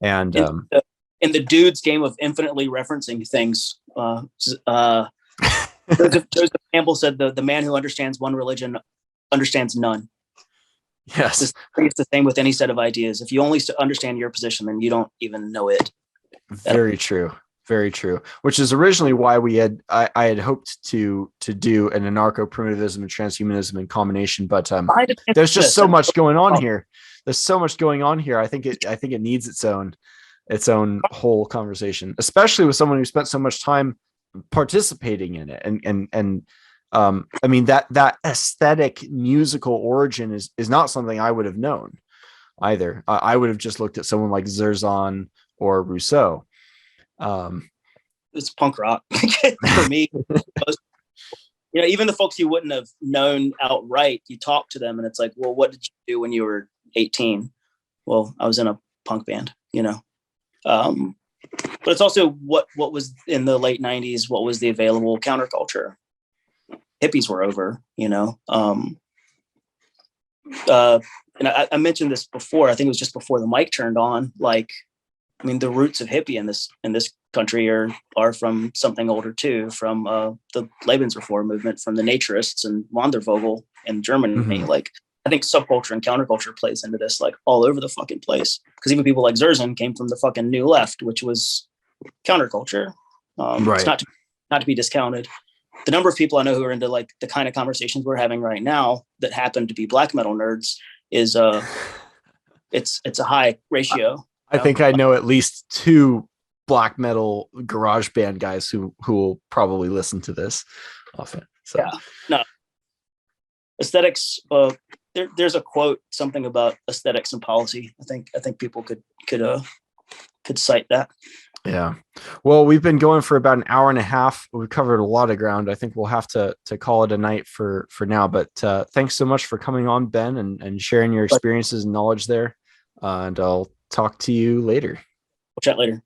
And in the dude's game of infinitely referencing things, Joseph Campbell said the man who understands one religion understands none. Yes. It's the same with any set of ideas. If you only understand your position, then you don't even know it. Very true. Very true. Which is originally why I had hoped to do an anarcho-primitivism and transhumanism in combination, but there's just so much going on here. There's so much going on here. I think it needs its own whole conversation, especially with someone who spent so much time participating in it. And I mean, that aesthetic musical origin is not something I would have known either. I would have just looked at someone like Zerzan or Rousseau. It's punk rock for me. Even the folks you wouldn't have known outright, you talk to them and it's like, well, what did you do when you were 18? Well, I was in a punk band, but it's also what was in the late 90s, what was the available counterculture. Hippies were over, and I mentioned this before. I think it was just before the mic turned on. Like, I mean, the roots of hippie in this country are from something older too, from the Lebensreform movement, from the Naturists and Wandervogel in Germany. Mm-hmm. Like, I think subculture and counterculture plays into this, like, all over the fucking place. Because even people like Zerzan came from the fucking New Left, which was counterculture. Right. It's not to be discounted. The number of people I know who are into, like, the kind of conversations we're having right now that happen to be black metal nerds is it's a high ratio. I think I know at least 2 black metal garage band guys who will probably listen to this often. So. Yeah, no. Aesthetics. There's a quote, something about aesthetics and policy. I think people could cite that. Yeah. Well, we've been going for about an hour and a half. We've covered a lot of ground. I think we'll have to call it a night for now. But thanks so much for coming on, Ben, and sharing your experiences and knowledge there. And I'll talk to you later. We'll chat later. Take care.